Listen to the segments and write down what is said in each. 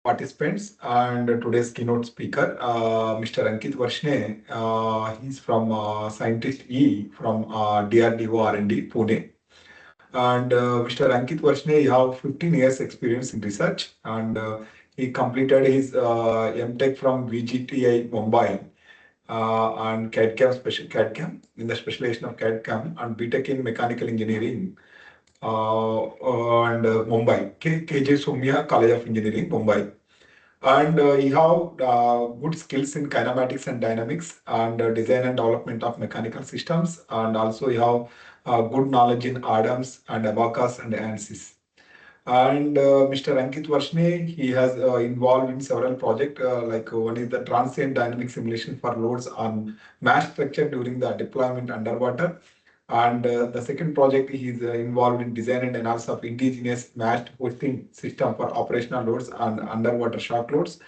participants and today's keynote speaker, Mr. Ankith Varshinay. He's from Scientist E from DRDO R&D, Pune. And Mr. Ankith Varshinay, he have 15 years experience in research and he completed his MTech from VGTI Mumbai and CAD-CAM in the specialization of CAD-CAM and BTech in mechanical engineering and Mumbai, KJ Somia College of Engineering, Mumbai. And he have good skills in kinematics and dynamics and design and development of mechanical systems. And also he have good knowledge in Adams and Abacus and ANSYS. And Mr. Ankit Varshney, he has involved in several projects, like one is the transient dynamic simulation for loads on mass structure during the deployment underwater. And the second project, he is involved in design and analysis of indigenous matched hosting system for operational loads and underwater shock loads.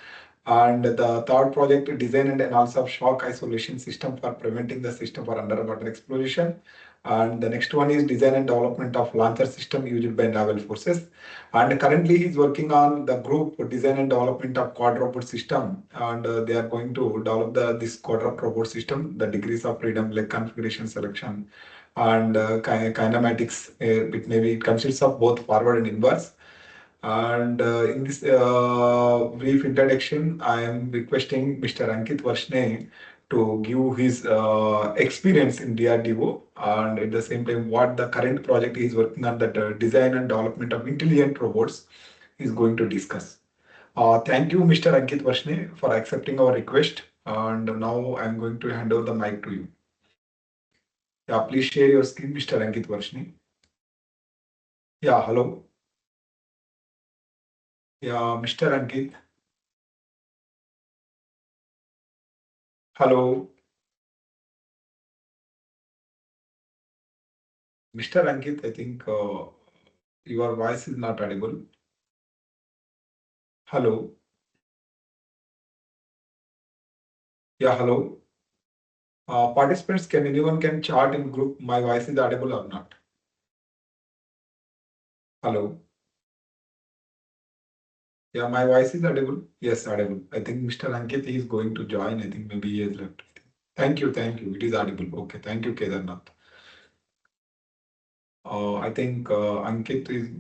And the third project, design and analysis of shock isolation system for preventing the system for underwater explosion. And the next one is design and development of launcher system used by naval forces. And currently he's working on the group design and development of quad robot system. And they are going to develop this quad robot system, the degrees of freedom, like configuration selection and kinematics. It consists of both forward and inverse. And in this brief introduction, I am requesting Mr. Ankit Varshney to give his experience in DRDO and at the same time what the current project he is working on, that design and development of intelligent robots is going to discuss. Thank you, Mr. Ankit Varshney, for accepting our request. And now I'm going to hand over the mic to you. Yeah, please share your screen, Mr. Ankit Varshney. Yeah, hello. Yeah, Mr. Ankit. Hello. Mr. Ankit, I think your voice is not audible. Hello. Yeah, hello. Participants, can anyone can chat in group? My voice is audible or not? Hello. Yeah, my voice is audible. Yes, audible. I think Mr. Ankit is going to join. I think maybe he has left. Thank you, thank you. It is audible. Okay, thank you, Kedarnath. I think Ankit is.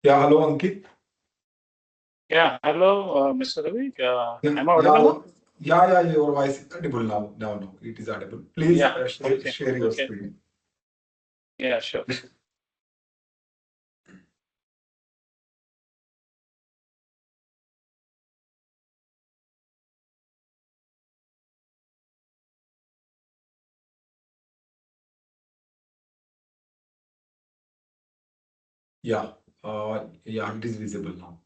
Yeah, hello, Ankit. Yeah, hello, Mr. Ravi. Yeah, Am I audible yeah, now? yeah. Your voice is audible now. No, it is audible. Please Yeah, okay, share your okay. screen. Yeah, sure. Yeah, yeah, it is visible now.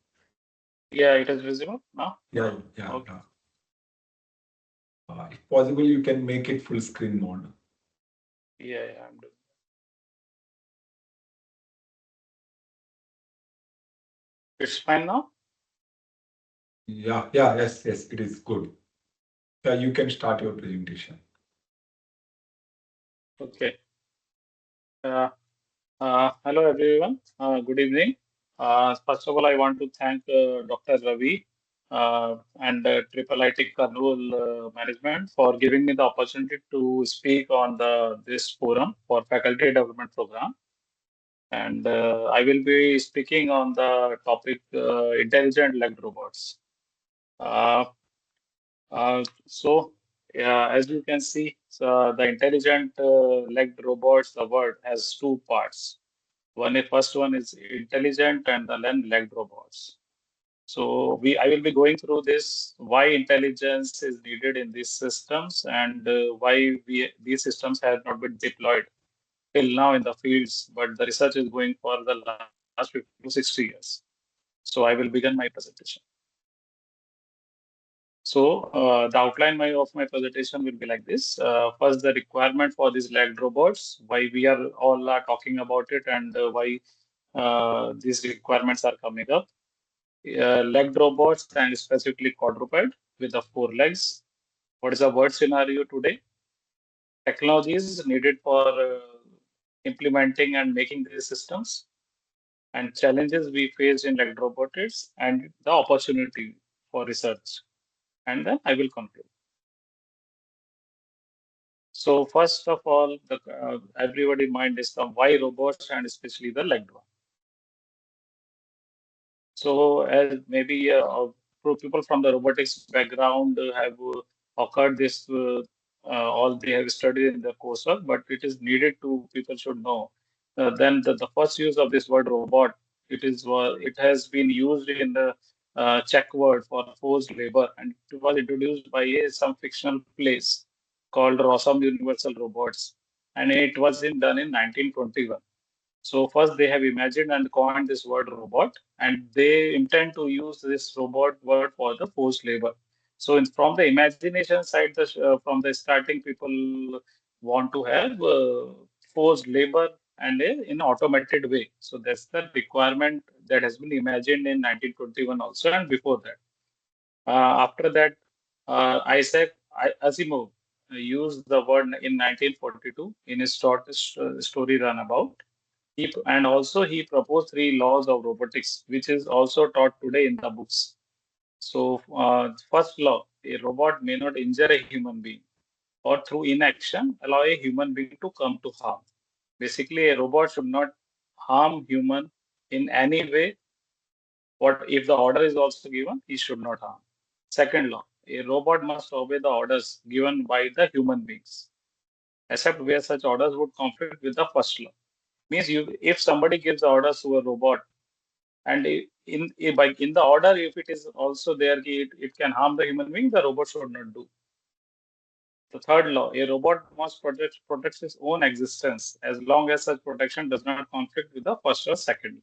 Yeah, it is visible now. Yeah, yeah, Okay. yeah. If possible, you can make it full screen mode. Yeah, yeah, I'm doing. It's fine now. Yeah, yeah, yes, it is good. Yeah, you can start your presentation. Okay. Uh, Hello, everyone. Good evening. First of all, I want to thank Dr. Ravi and Triple IT Kurnool management for giving me the opportunity to speak on this forum for faculty development program. And I will be speaking on the topic intelligent legged robots. Uh, yeah, as you can see, the intelligent legged robots, the word has two parts. First one is intelligent and the then legged robots. So I will be going through this, why intelligence is needed in these systems and why these systems have not been deployed till now in the fields, but the research is going for the last 50 to 60 years. So I will begin my presentation. The outline of my presentation will be like this. First, the requirement for these legged robots, why we are all are talking about it, and why these requirements are coming up. Legged robots and specifically quadruped with the four legs. What is the world scenario today? Technologies needed for implementing and making these systems, and challenges we face in legged robotics, and the opportunity for research. And then I will conclude. So first of all, everybody mind is the why robots and especially the legged one. So as maybe people from the robotics background have occurred this all they have studied in the coursework, but it is needed to people should know. Then the first use of this word robot, it has been used in the Czech word for forced labor, and it was introduced by some fictional place called Rossum Universal Robots, and it was done in 1921. So first they have imagined and coined this word robot, and they intend to use this robot word for the forced labor. So from the imagination side, from the starting, people want to have forced labor and in automated way. So that's the requirement that has been imagined in 1921 also, and before that. After that, Isaac Asimov used the word in 1942 in his short story Runabout. And also he proposed three laws of robotics, which is also taught today in the books. So first law, a robot may not injure a human being or through inaction allow a human being to come to harm. Basically, a robot should not harm human in any way. What if the order is also given, he should not harm. Second law, a robot must obey the orders given by the human beings, except where such orders would conflict with the first law. Means if somebody gives orders to a robot, and in the order, if it is also there, it can harm the human being, the robot should not do. The third law, a robot must protect its own existence as long as such protection does not conflict with the first or second.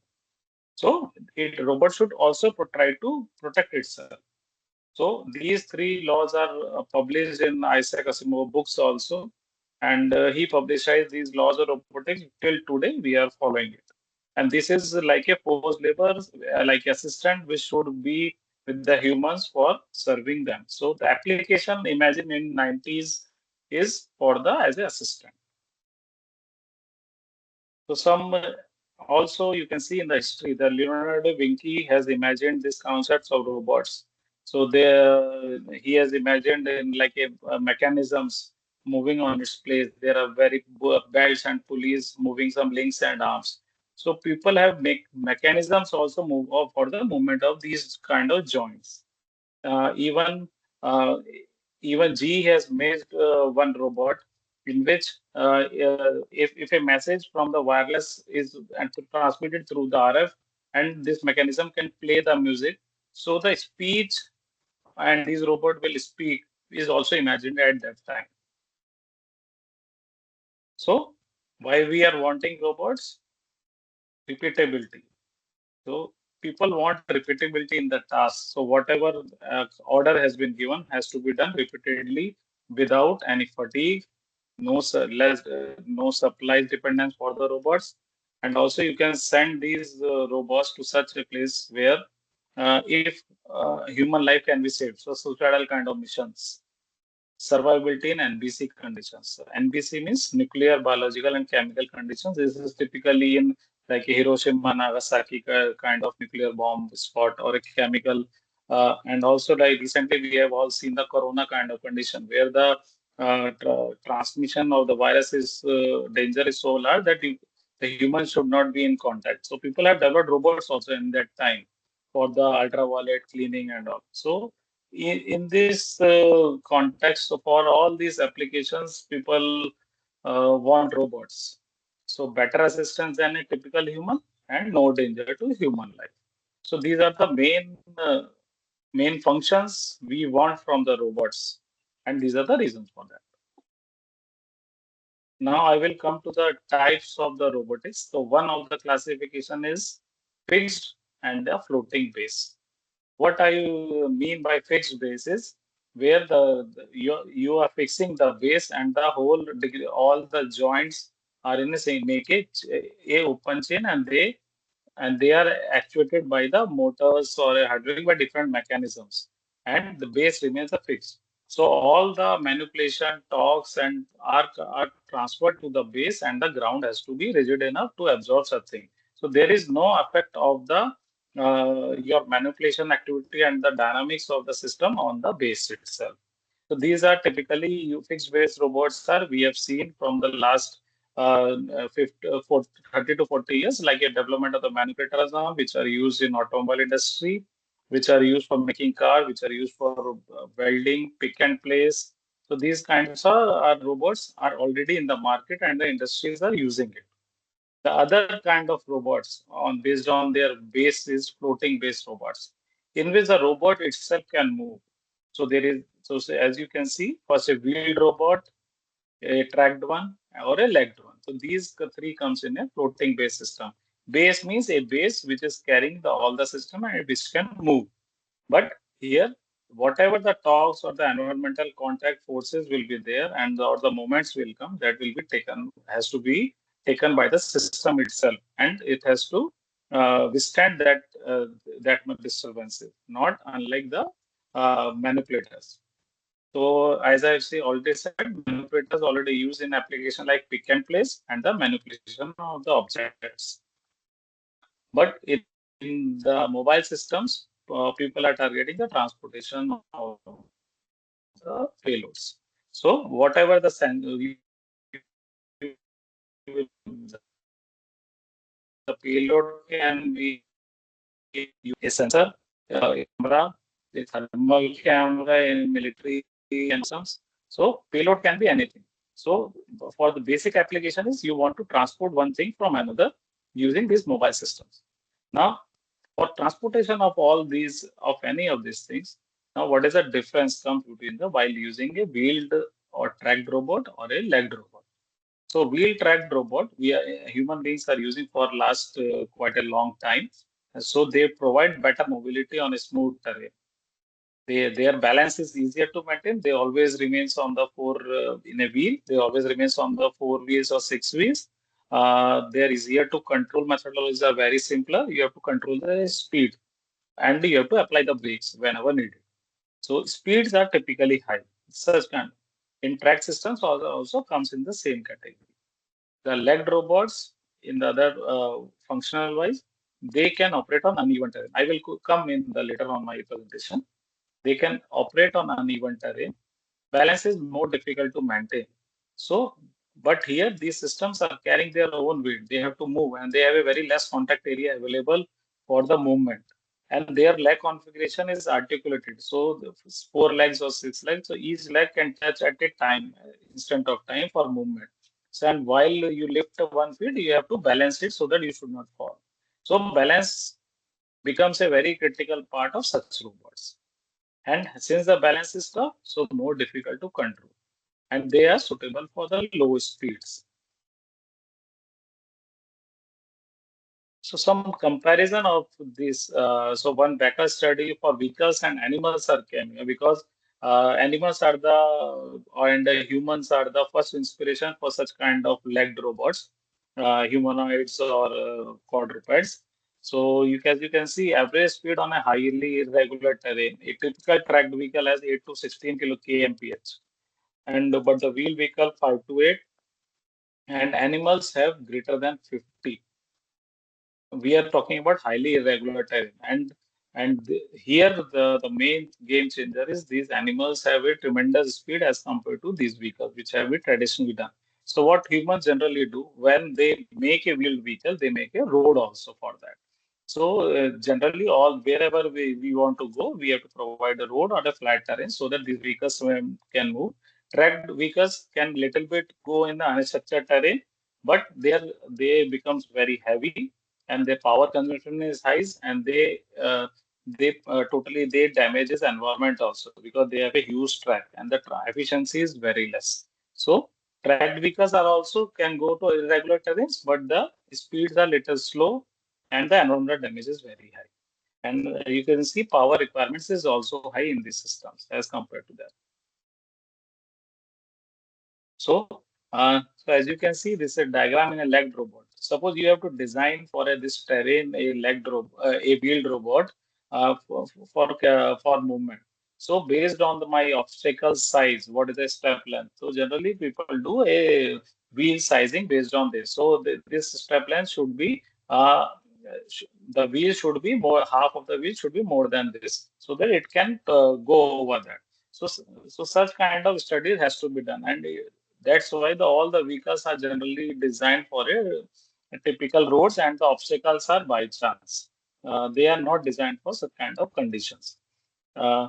So robot should also try to protect itself. So these three laws are published in Isaac Asimov books also, and he publicized these laws of robotics till today. We are following it, and this is like a forced labor, like assistant, which should be with the humans for serving them. So the application, imagine in 90s, is for the as an assistant. So some also you can see in the history that Leonardo da Vinci has imagined these concepts of robots. So he has imagined in like a mechanisms moving on its place. There are very belts and pulleys moving some links and arms. So people have make mechanisms also move for the movement of these kind of joints. Uh, even uh, even G has made one robot in which if a message from the wireless is and transmitted through the RF, and this mechanism can play the music, so the speech and this robot will speak is also imagined at that time. So why we are wanting robots? Repeatability. So people want repeatability in the task. So whatever order has been given has to be done repeatedly without any fatigue, no supplies dependence for the robots, and also you can send these robots to such a place where if human life can be saved. So suicidal kind of missions. Survivability in NBC conditions. NBC means nuclear, biological, and chemical conditions. This is typically in like a Hiroshima, Nagasaki kind of nuclear bomb spot or a chemical. And also, like recently, we have all seen the corona kind of condition where the transmission of the virus is danger is so large that the human should not be in contact. So people have developed robots also in that time for the ultraviolet cleaning and all. So in this context, so for all these applications, people want robots. So better assistance than a typical human and no danger to human life. So these are the main functions we want from the robots, and these are the reasons for that. Now I will come to the types of the robotics. So one of the classification is fixed and a floating base. What I mean by fixed base is where you are fixing the base and the whole degree, all the joints are in the same, make a open chain, and they are actuated by the motors or a hydraulic by different mechanisms, and the base remains a fixed. So all the manipulation, torques, and are transferred to the base, and the ground has to be rigid enough to absorb such thing. So there is no effect of the your manipulation activity and the dynamics of the system on the base itself. So these are typically fixed base robots are we have seen from the last 30 to 40 years, like a development of the manipulators now, which are used in automobile industry, which are used for making car, which are used for welding, pick and place. So these kinds of robots are already in the market and the industries are using it. The other kind of robots on based on their base is floating based robots, in which the robot itself can move. So there is say, as you can see, first a wheeled robot, a tracked one, or a legged one. So these three comes in a floating base system. Base means a base which is carrying all the system and which can move. But here, whatever the torques or the environmental contact forces will be there, and or the moments will come, that will be taken, has to be taken by the system itself, and it has to withstand that much disturbances. Not unlike the manipulators. So as I've already said, manipulators already used in application like pick and place and the manipulation of the objects. But in the mobile systems, people are targeting the transportation of the payloads. So whatever the you will the payload can be a sensor, a camera, a thermal camera in military and systems. So payload can be anything. So for the basic application is you want to transport one thing from another using these mobile systems. Now, for transportation of all these, of any of these things, now what is the difference comes between the while using a wheeled or tracked robot or a legged robot? So wheel tracked robot, we are human beings are using for last quite a long time. So they provide better mobility on a smooth terrain. Their balance is easier to maintain. They always remains on the four in a wheel. They always remains on the four wheels or six wheels. They're easier to control. Methodologies are very simpler. You have to control the speed and you have to apply the brakes whenever needed. So speeds are typically high. Such kind in track systems also comes in the same category. The legged robots, in the other functional wise, they can operate on uneven terrain. I will come in the later on my presentation. They can operate on uneven terrain. Balance is more difficult to maintain. So, but here these systems are carrying their own weight. They have to move and they have a very less contact area available for the movement. And their leg configuration is articulated. So, four legs or six legs. So, each leg can touch at a time, instant of time for movement. So, and while you lift 1 feet, you have to balance it so that you should not fall. So, balance becomes a very critical part of such robots. And since the balance is tough, so more difficult to control. And they are suitable for the low speeds. So some comparison of this. So one Becker study for vehicles and animals are coming because animals are the and humans are the first inspiration for such kind of legged robots, humanoids or quadrupeds. So as you can see, average speed on a highly irregular terrain. A typical tracked vehicle has 8 to 16 kmph, and but the wheel vehicle 5 to 8, and animals have greater than 50. We are talking about highly irregular terrain, here the main game changer is these animals have a tremendous speed as compared to these vehicles which have been traditionally done. So what humans generally do when they make a wheeled vehicle, they make a road also for that. So generally all wherever we want to go, we have to provide a road or a flat terrain so that these vehicles can move. Tracked vehicles can little bit go in the unstructured terrain, but they becomes very heavy and their power consumption is high, and they totally they damages environment also because they have a huge track and the efficiency is very less. So tracked vehicles are also can go to irregular terrains, but the speeds are little slow and the environmental damage is very high. And you can see power requirements is also high in these systems as compared to that. So as you can see, this is a diagram in a legged robot. Suppose you have to design for this terrain a a wheeled robot for movement. So based on my obstacle size, what is the step length? So generally people do a wheel sizing based on this. So this step length should be the wheel should be more, half of the wheel should be more than this, so that it can go over that. So such kind of studies has to be done, and that's why all the vehicles are generally designed for a typical roads, and the obstacles are by chance. They are not designed for such kind of conditions. Uh,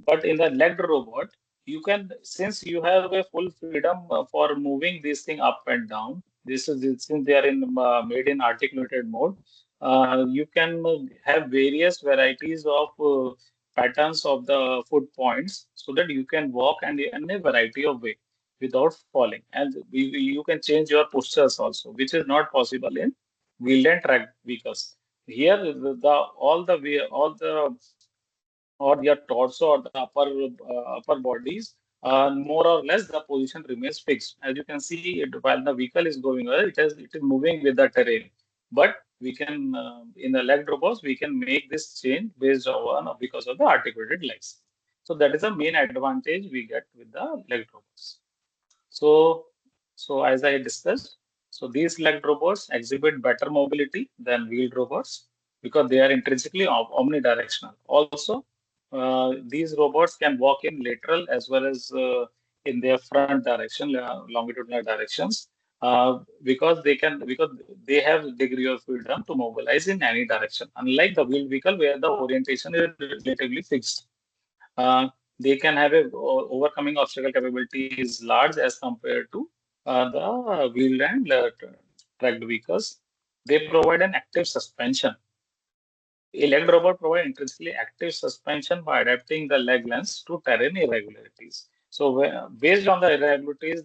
but in the legged robot, you can, since you have a full freedom for moving this thing up and down. Since they are made in articulated mode. You can have various varieties of patterns of the foot points, so that you can walk and in a variety of way without falling. And you can change your postures also, which is not possible in wheeled and tracked vehicles. Here, all the or your torso or the upper bodies, more or less the position remains fixed. As you can see, while the vehicle is going well, it is moving with the terrain. But we can in the legged robots we can make this change based on because of the articulated legs. So that is the main advantage we get with the legged robots. So, so as I discussed, so these legged robots exhibit better mobility than wheeled robots because they are intrinsically omnidirectional. Also, these robots can walk in lateral as well as in their front direction, longitudinal directions, because they have degree of freedom to mobilize in any direction. Unlike the wheeled vehicle, where the orientation is relatively fixed. uh, they can have a overcoming obstacle capability is large as compared to the wheeled and tracked vehicles. They provide an active suspension. A legged robot provides intrinsically active suspension by adapting the leg lengths to terrain irregularities. So based on the irregularities,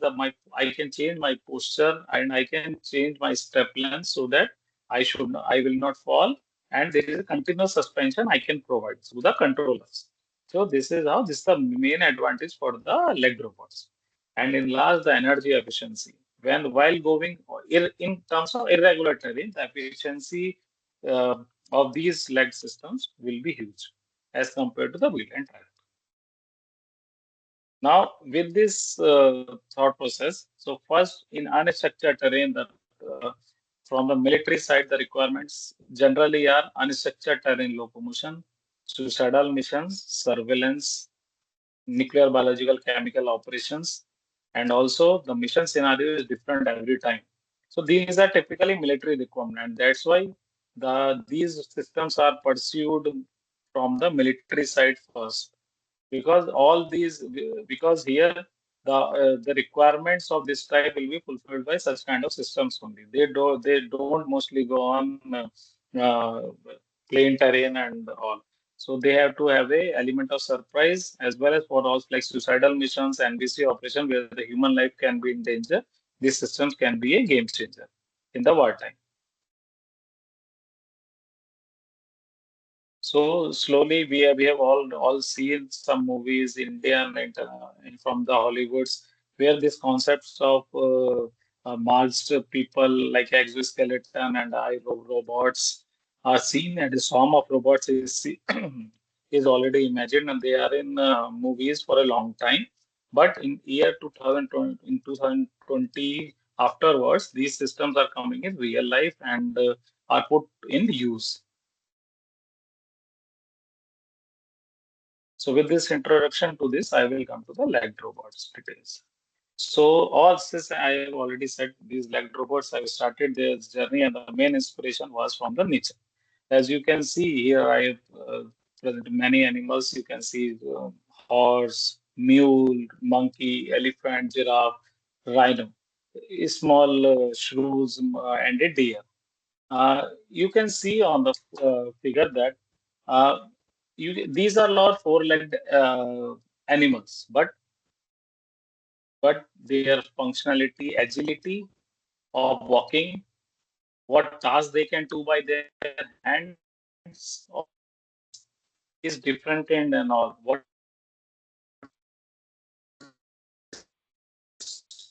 I can change my posture and I can change my step length so that I will not fall, and there is a continuous suspension I can provide through the controllers. So this is the main advantage for the legged robots, and enlarge the energy efficiency. While going in terms of irregular terrain, the efficiency uh, of these leg systems will be huge as compared to the wheel and track. Now, with this thought process, so first in unstructured terrain, from the military side, the requirements generally are unstructured terrain locomotion, suicidal missions, surveillance, nuclear, biological, chemical operations, and also the mission scenario is different every time. So these are typically military requirements, and that's why these systems are pursued from the military side first, because because here the requirements of this type will be fulfilled by such kind of systems only. They don't mostly go on plain terrain and all. So they have to have a element of surprise, as well as for all like suicidal missions, NBC operation where the human life can be in danger. These systems can be a game changer in the wartime. So slowly we have all seen some movies, Indian and from the Hollywoods, where these concepts of masked people like exoskeleton and robots are seen, and the swarm of robots is already imagined, and they are in movies for a long time. But in year 2020, in 2020 afterwards, these systems are coming in real life and are put in use. So with this introduction to this, I will come to the legged robots details. So all this I have already said, these legged robots have started their journey, and the main inspiration was from the nature. As you can see here, I have presented many animals. You can see horse, mule, monkey, elephant, giraffe, rhino, a small shrews, and a deer. You can see on the figure that uh, these are not four-legged animals, but their functionality, agility of walking, what tasks they can do by their hands, all these are is different in and all. What is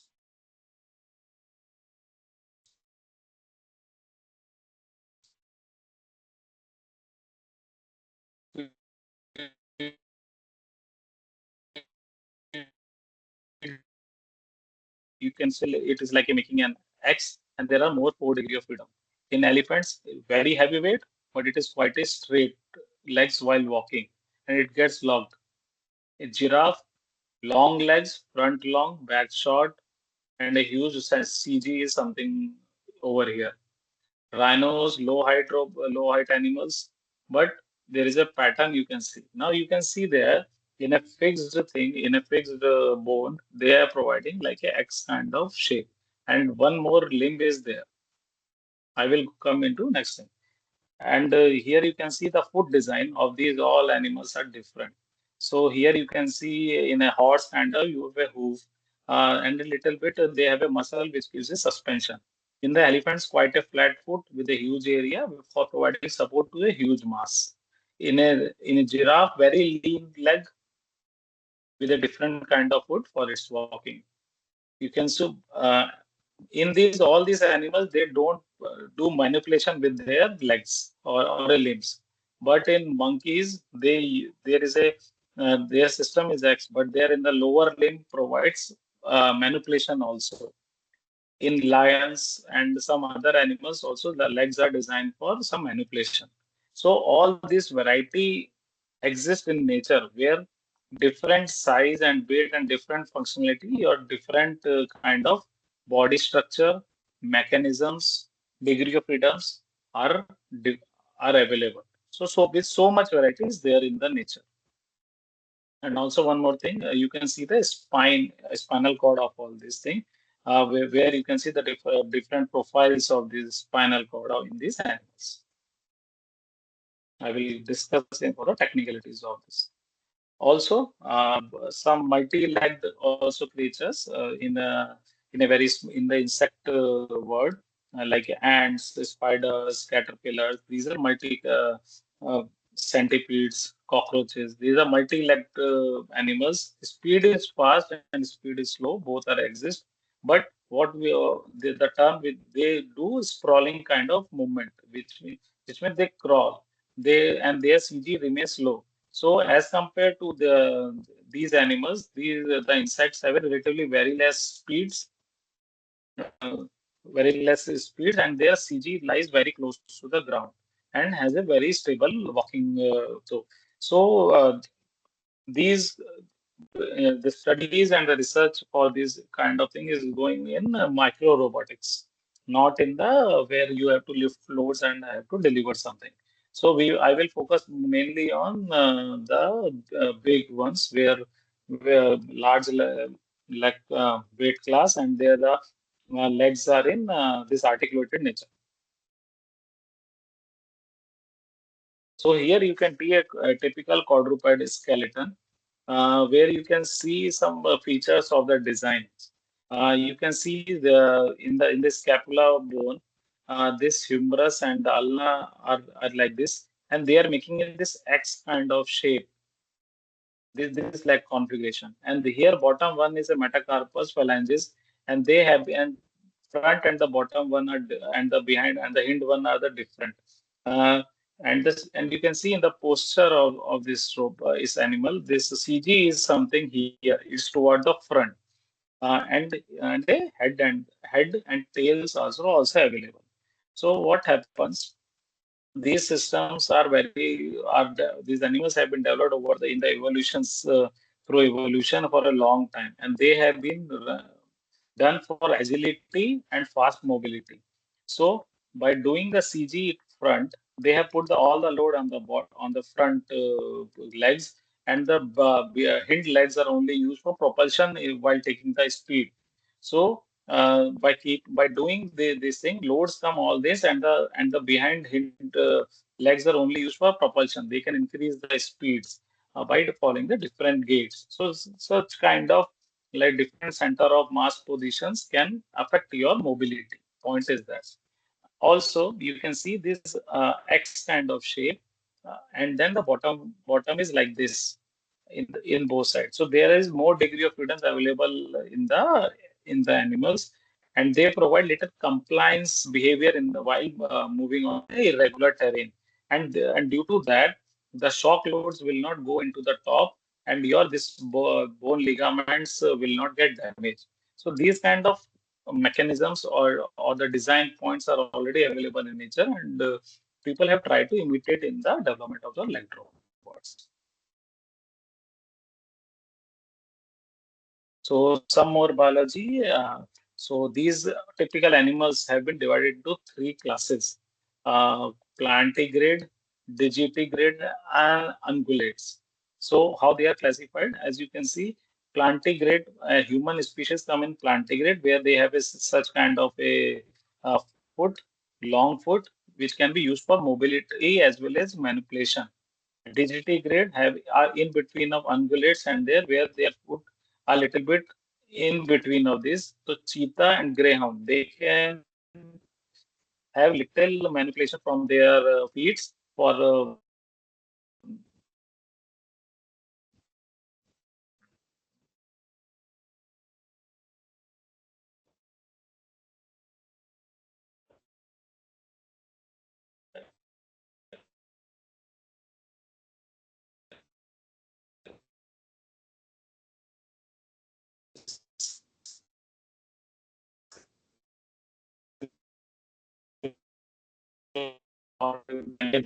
you can say it is like a making an X, and there are more 4 degree of freedom. In elephants, very heavyweight, but it is quite a straight legs while walking, and it gets locked. A giraffe, long legs, front long, back short, and a huge CG is something over here. Rhinos, low height animals, but there is a pattern you can see. Now you can see there in a fixed thing, in a fixed bone, they are providing like a X kind of shape, and one more limb is there. I will come into next thing. And here you can see the foot design of these all animals are different. So here you can see in a horse and you have a hoof, and a little bit they have a muscle which gives a suspension. In the elephants, quite a flat foot with a huge area for providing support to a huge mass. In a giraffe, very lean leg with a different kind of foot for its walking. You can so in these all these animals they don't do manipulation with their legs or limbs, but in monkeys there is a their system is X, but there in the lower limb provides manipulation also. In lions and some other animals also the legs are designed for some manipulation. So all this variety exists in nature where different size and weight and different functionality or different kind of body structure, mechanisms, degree of freedoms are are available. So with so much variety is there in the nature. And also one more thing, you can see the spinal cord of all these things, where you can see the different profiles of this spinal cord in these animals. I will discuss in for the technicalities of this. Also, some multi-legged also creatures in a very in the insect world, like ants, spiders, caterpillars. These are uh, centipedes, cockroaches. These are multi-legged animals. Speed is fast and speed is slow. Both are exist. But what we the term they do sprawling kind of movement, which means they crawl. They and their CG remains low. So as compared to these animals, the insects have a relatively very less speeds, uh, very less speeds, and their CG lies very close to the ground and has a very stable walking. So the studies and the research for this kind of thing is going in micro robotics, not in the where you have to lift loads and have to deliver something. So I will focus mainly on the big ones where large like weight class and there the legs are in this articulated nature. So here you can see a typical quadruped skeleton where you can see some features of the design. You can see in the scapula bone, this humerus and the ulna are like this, and they are making it this X kind of shape. This like configuration, and here bottom one is a metacarpus phalanges, and they have and front and the bottom one are and the behind and the hind one are the different. Uh, and you can see in the posture of this rope is animal. This CG is something here. It's toward the front, and a head and tails also available. So what happens? These systems are these animals have been developed over the in the evolutions through evolution for a long time, and they have been done for agility and fast mobility. So by doing the CG front, they have put all the load on on the front legs, and the hind legs are only used for propulsion while taking the speed. So by doing this thing, loads come all this, and the behind hind legs are only used for propulsion. They can increase the speeds by following the different gates. So such kind of like different center of mass positions can affect your mobility. Point is that. Also, you can see this X kind of shape. and then the bottom is like this in both sides. So there is more degree of freedom available in the animals, and they provide little compliance behavior in the while moving on a irregular terrain. And due to that, the shock loads will not go into the top, and your this bone ligaments will not get damaged. So these kind of mechanisms or the design points are already available in nature, and people have tried to imitate in the development of the leg robots. So some more biology. So these typical animals have been divided into three classes: plantigrade, digitigrade, and ungulates. So how they are classified? As you can see, plantigrade human species come in plantigrade, where they have such kind of a foot, long foot, which can be used for mobility as well as manipulation. Digitigrade have are in between of ungulates and there where their foot a little bit in between of this. So cheetah and greyhound, they can have little manipulation from their feet for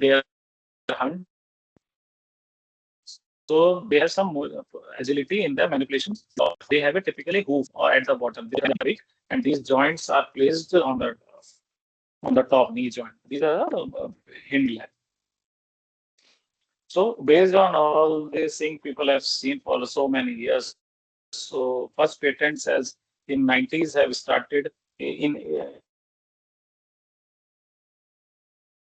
their hunt. So they have some more agility in their manipulation. They have a typically hoof or at the bottom. They have a beak, and these joints are placed on the top knee joint. These are hind leg. So based on all these things people have seen for so many years, so first patents as in 90s have started in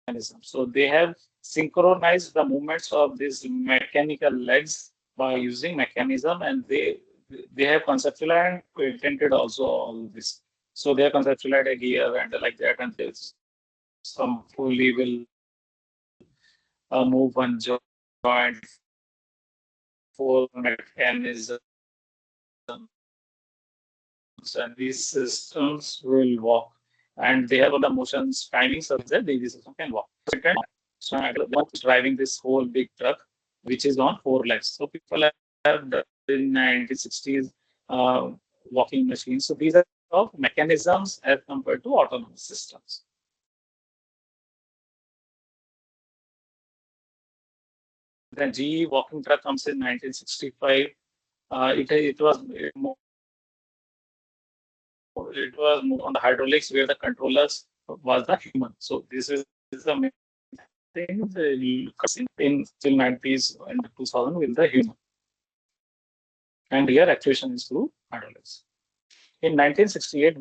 mechanism. So they have synchronized the movements of these mechanical legs by using mechanism, and they have conceptualized and patented also all this. So they have conceptualized a gear and like that, and there's some fully will move one joint for mechanism, and these systems will walk. And they have all the motions, timing so that the system can walk. So driving this whole big truck, which is on four legs. So people have done in 1960s walking machines. So these are of mechanisms as compared to autonomous systems. The GE walking truck comes in 1965. It was more on the hydraulics where the controllers was the human. So this is the main thing in till 90s and 2000 with the human. And here actuation is through hydraulics. In 1968,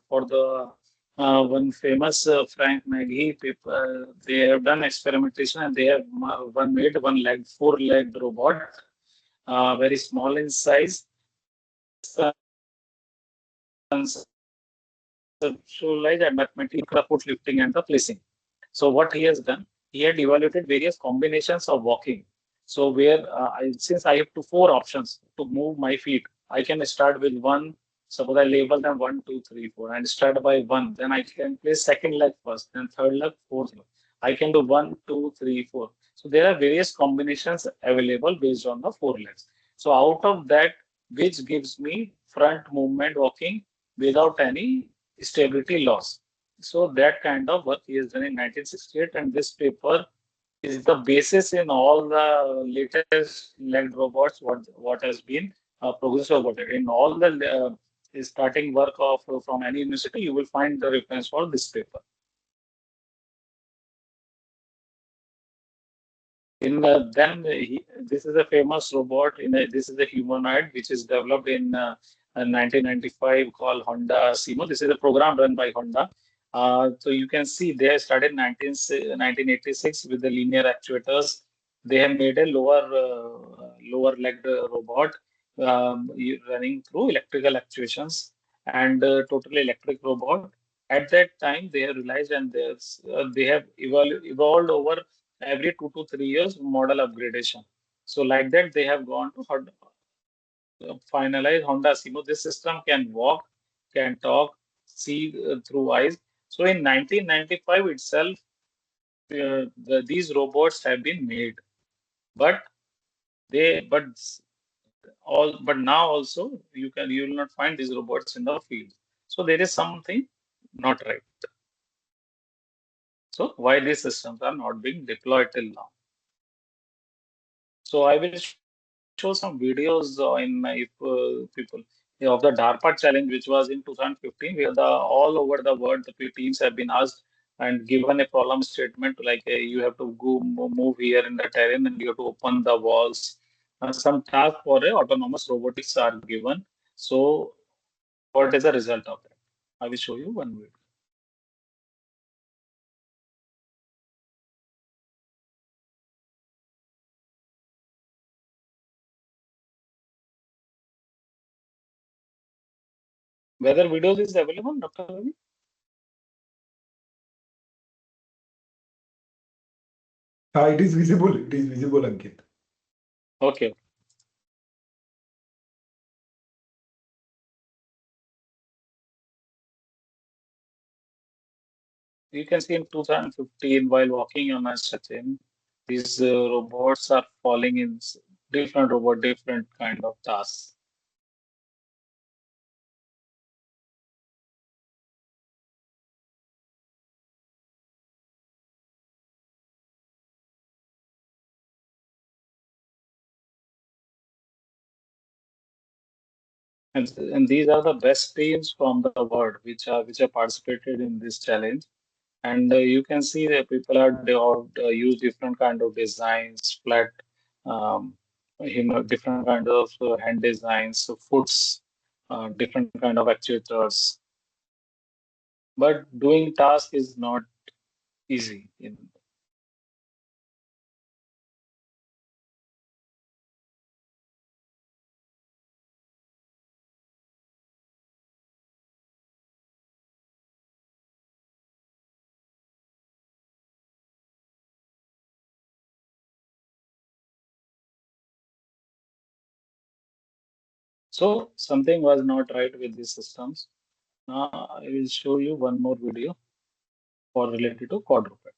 for the one famous Frank Nagy paper, they have done experimentation and they have made one leg, four-legged robot, very small in size, conceptualized and mathematical foot lifting and the placing. So what he has done, he had evaluated various combinations of walking. So where since I have four options to move my feet, I can start with one. Suppose I label them 1, 2, 3, 4, and start by one. Then I can place second leg first, then third leg, fourth leg. I can do 1, 2, 3, 4. So there are various combinations available based on the four legs. So out of that, which gives me front movement walking without any stability loss. So that kind of work he has done in 1968, and this paper is the basis in all the latest legged robots. What has been progressed about it in all the starting work of from any university, you will find the reference for this paper. This is a famous robot. This is a humanoid which is developed in 1995 called Honda Simo. This is a program run by Honda. So you can see they started 1986 with the linear actuators. They have made a lower legged robot running through electrical actuations and totally electric robot. At that time, they have realized and they have evolved over every 2 to 3 years model upgradation. So like that, they have gone to finalize Honda Simo. This system can walk, can talk, see through eyes. So in 1995 itself, these robots have been made, but but but now also you will not find these robots in the field. So there is something not right. So why these systems are not being deployed till now? So I will show some videos in my people of the DARPA challenge, which was in 2015, where all over the world the teams have been asked and given a problem statement like you have to go move here in the terrain and you have to open the walls. Some task for a autonomous robotics are given. So what is the result of that? I will show you one video. Whether videos is available, Dr. Ravi? It is visible. It is visible, Ankit. Okay. You can see in 2015, while walking on a Sachin, these robots are falling in different robot, different kind of tasks. And these are the best teams from the world which are participated in this challenge. And you can see that people are they all use different kind of designs, flat, um, different kind of hand designs, so foots, different kind of actuators. But doing task is not easy. So something was not right with these systems. Now I will show you one more video for related to quadruped.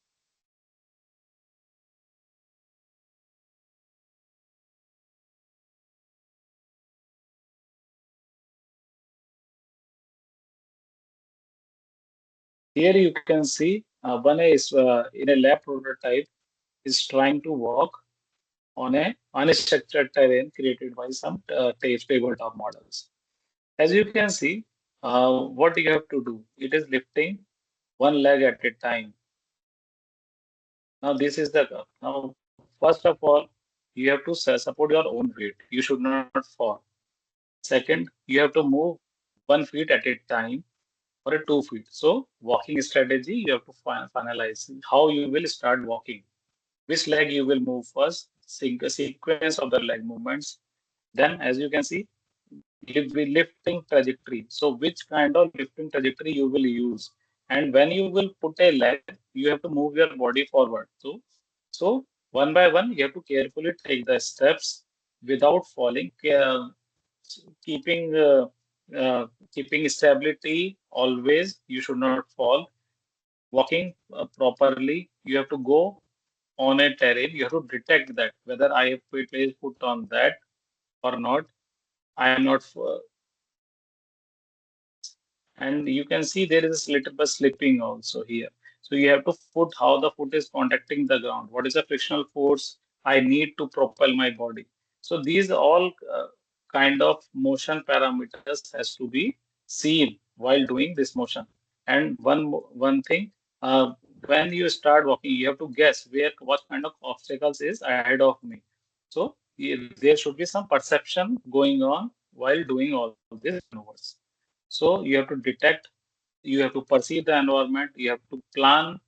Here you can see one is in a lab prototype is trying to walk on a unstructured terrain created by some tabletop models. As you can see, what you have to do, it is lifting one leg at a time. Now this is the curve. Now first of all, you have to support your own weight. You should not fall. Second, you have to move 1 feet at a time or a 2 feet. So walking strategy, you have to finalize how you will start walking, which leg you will move first, a sequence of the leg movements. Then, as you can see, lifting trajectory. So which kind of lifting trajectory you will use. And when you will put a leg, you have to move your body forward. So one by one, you have to carefully take the steps without falling, keeping keeping stability always. You should not fall. Walking properly, you have to go on a terrain. You have to detect that whether I have placed foot on that or not. I am not. And you can see there is a little bit slipping also here. So you have to put how the foot is contacting the ground. What is the frictional force I need to propel my body? So these all kind of motion parameters has to be seen while doing this motion. And one thing, when you start walking, you have to guess where what kind of obstacles is ahead of me. So there should be some perception going on while doing all these maneuvers. So you have to detect, you have to perceive the environment, you have to plan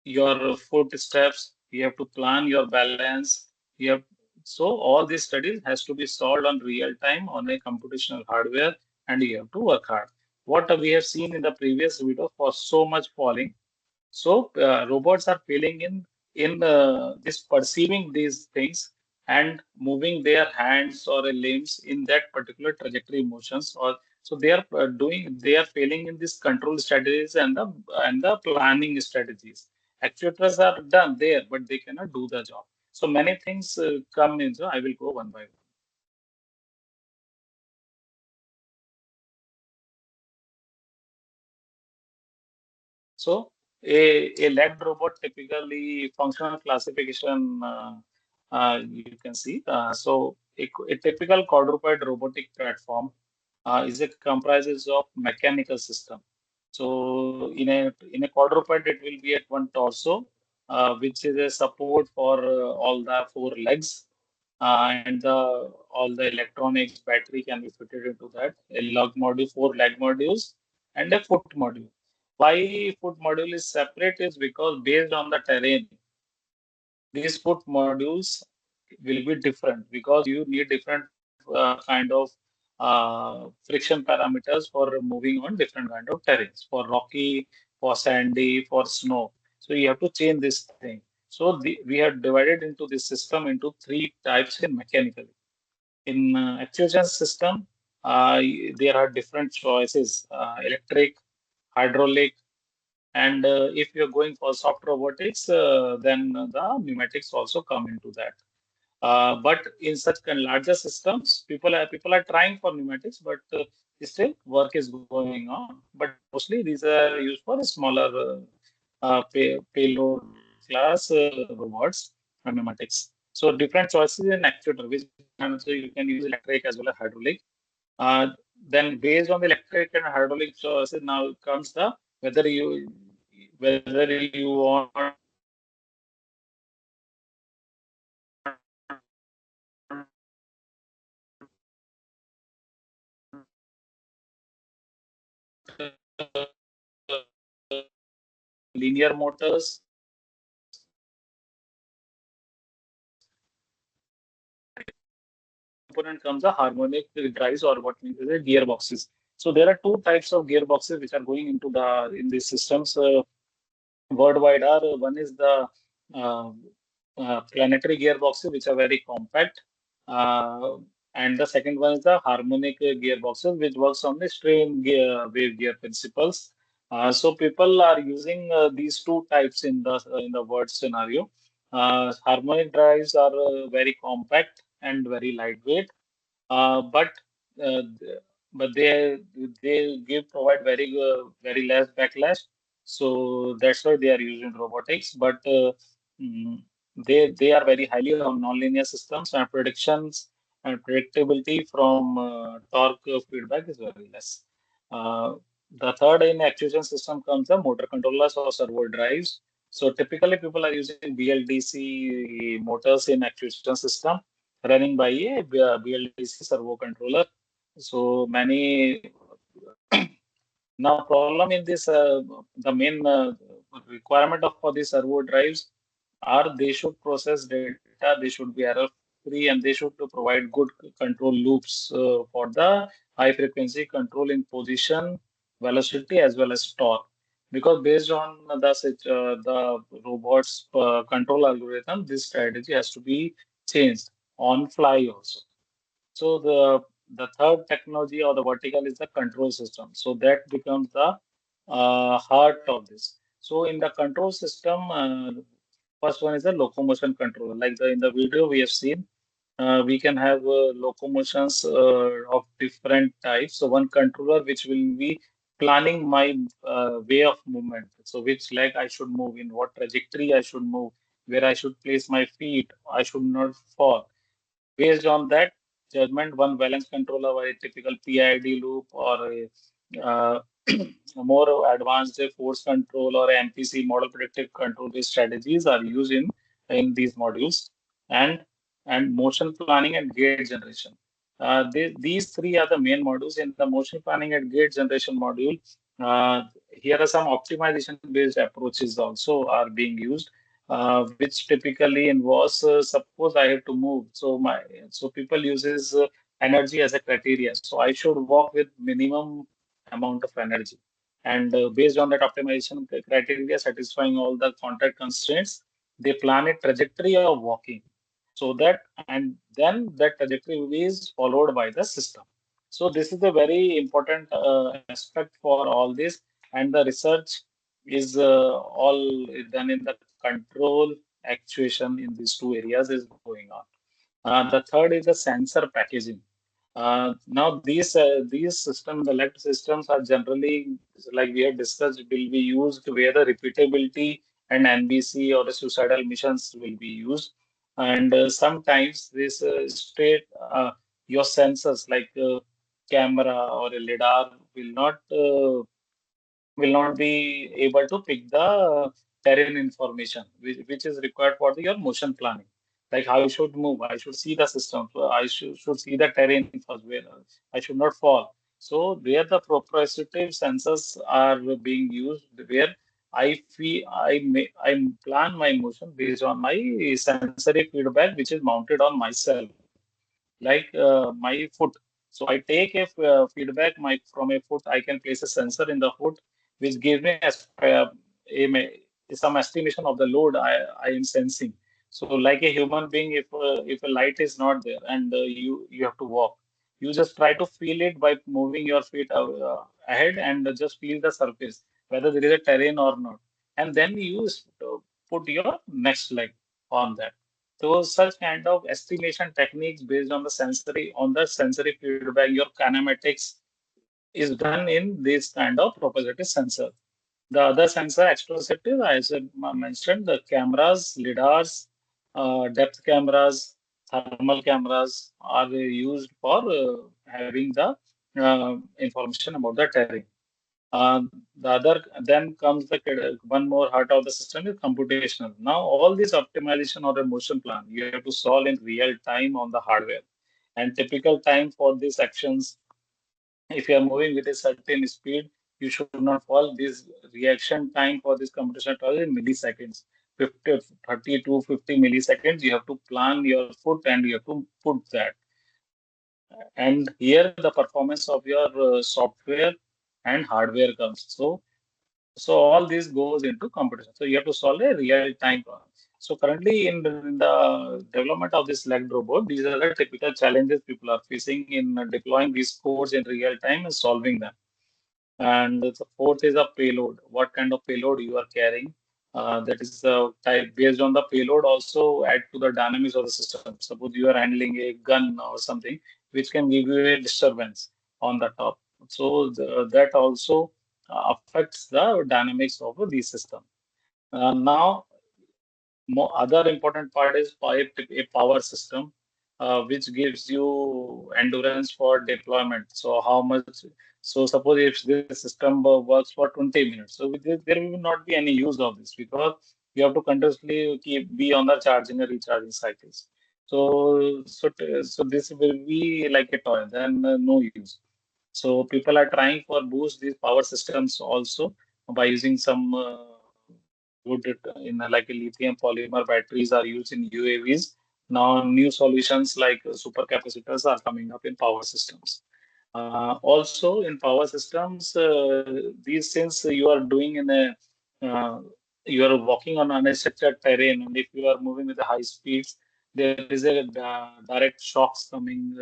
your footsteps, you have to plan your balance. You have so all these studies has to be solved on real time on a computational hardware, and you have to work hard. What we have seen in the previous video for so much falling. So robots are failing in in this perceiving these things and moving their hands or limbs in that particular trajectory motions, or so they are they are failing in these control strategies and the planning strategies. Actuators are done there, but they cannot do the job. So many things come in. So I will go one by one. So a legged robot typically functional classification you can see. So a typical quadruped robotic platform is a comprises of mechanical system. So in a quadruped it will be at one torso, which is a support for all the four legs, and all the electronics battery can be fitted into that. A lug module, four leg modules, and a foot module. Why foot module is separate is because based on the terrain, these foot modules will be different because you need different kind of friction parameters for moving on different kind of terrains, for rocky, for sandy, for snow. So you have to change this thing. So we have divided into this system into three types in mechanical. In actuation system, there are different choices: electric, hydraulic, and if you're going for soft robotics, then the pneumatics also come into that. But in such larger systems, people are trying for pneumatics, but still work is going on. But mostly these are used for smaller payload class robots and pneumatics. So different choices in actuator, which and so you can use electric as well as hydraulic. Uh, then based on the electric and hydraulic choices, now comes the whether you whether you want linear motors, component comes the harmonic drives or what we call gearboxes. So there are two types of gearboxes which are going into the in these systems worldwide. Are one is the uh, planetary gearboxes which are very compact, uh, and the second one is the harmonic gearboxes which works on the strain gear wave gear principles. So people are using these two types in the world scenario. Harmonic drives are very compact and very lightweight, but uh, th- but they give provide very less backlash, so that's why they are used in robotics. But mm, they are very highly on nonlinear systems, and predictions and predictability from torque feedback is very less. Uh, the third in actuation system comes the motor controllers or servo drives. So typically people are using BLDC motors in actuation system running by a BLDC servo controller. So many now problem in this the main requirement of for these servo drives are they should process data, they should be error free, and they should provide good control loops for the high frequency control in position, velocity as well as torque. Because based on the robot's control algorithm, this strategy has to be changed on fly also. So the third technology or the vertical is the control system. So that becomes the heart of this. So in the control system, first one is the locomotion controller. Like in the video we have seen, we can have locomotions of different types. So one controller which will be planning my way of movement. So which leg I should move, in what trajectory I should move, where I should place my feet, I should not fall. Based on that judgment, one balance controller or a typical PID loop or a more advanced force control or MPC model predictive control based strategies are used in these modules, and motion planning and gate generation. These three are the main modules. In the motion planning and gate generation module, here are some optimization based approaches also are being used, which typically involves suppose I have to move. So people uses energy as a criteria. So I should walk with minimum amount of energy, and based on that optimization criteria satisfying all the contact constraints, they plan a trajectory of walking so that, and then that trajectory is followed by the system. So this is a very important aspect for all this, and the research is all done in the control actuation in these two areas is going on. The third is the sensor packaging. Now these systems, the elect systems are generally, like we have discussed, will be used where the repeatability and NBC or the suicidal missions will be used. And sometimes this state your sensors like camera or a lidar will not be able to pick the terrain information, which is required for your motion planning. Like how I should move, I should see the system, so I should see the terrain first, where I should not fall. So where the proprioceptive sensors are being used, where I plan my motion based on my sensory feedback, which is mounted on myself, like my foot. So I take a feedback from a foot. I can place a sensor in the foot, which gives me some estimation of the load I am sensing. So like a human being, if a light is not there and you have to walk, you just try to feel it by moving your feet ahead and just feel the surface, whether there is a terrain or not. And then you put your next leg on that. So such kind of estimation techniques based on the sensory feedback, your kinematics is done in this kind of proprioceptive sensor. The other sensor, exteroceptive, as I mentioned, the cameras, lidars, depth cameras, thermal cameras are used for having the information about the terrain. The other then comes one more heart of the system is computational. Now all this optimization or a motion plan you have to solve in real time on the hardware. And typical time for these actions, if you are moving with a certain speed, you should not fall. This reaction time for this computational task is milliseconds. 50, 30 to 50 milliseconds. You have to plan your foot and you have to put that. And here the performance of your software and hardware comes. So all this goes into competition. So you have to solve a real-time problem. So currently in the development of this legged robot, these are the typical challenges people are facing in deploying these codes in real time and solving them. And the fourth is a payload. What kind of payload you are carrying? That is type based on the payload also add to the dynamics of the system. Suppose you are handling a gun or something, which can give you a disturbance on the top. So that also affects the dynamics of the system. Now other important part is a power system, which gives you endurance for deployment. So how much? So suppose if this system works for 20 minutes, so there will not be any use of this because you have to continuously be on the charging and recharging cycles. So this will be like a toy, then no use. So people are trying for boost these power systems also by using some good like a lithium polymer batteries are used in UAVs. Now new solutions like supercapacitors are coming up in power systems. Also in power systems, these since you are doing uh, you are walking on unstructured terrain, and if you are moving with the high speeds, there is a direct shocks coming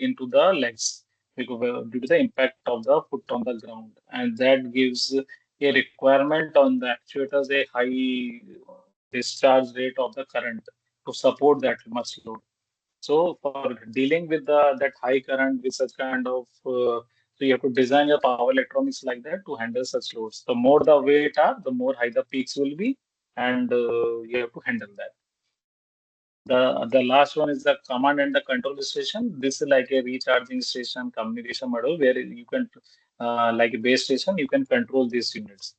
into the legs because due to the impact of the foot on the ground, and that gives a requirement on the actuators a high discharge rate of the current to support that much load. So for dealing with that high current with such kind of so you have to design your power electronics like that to handle such loads. The more the weight are, the more high the peaks will be, and you have to handle that. The last one is the command and the control station. This is like a recharging station communication model where you can like a base station, you can control these units.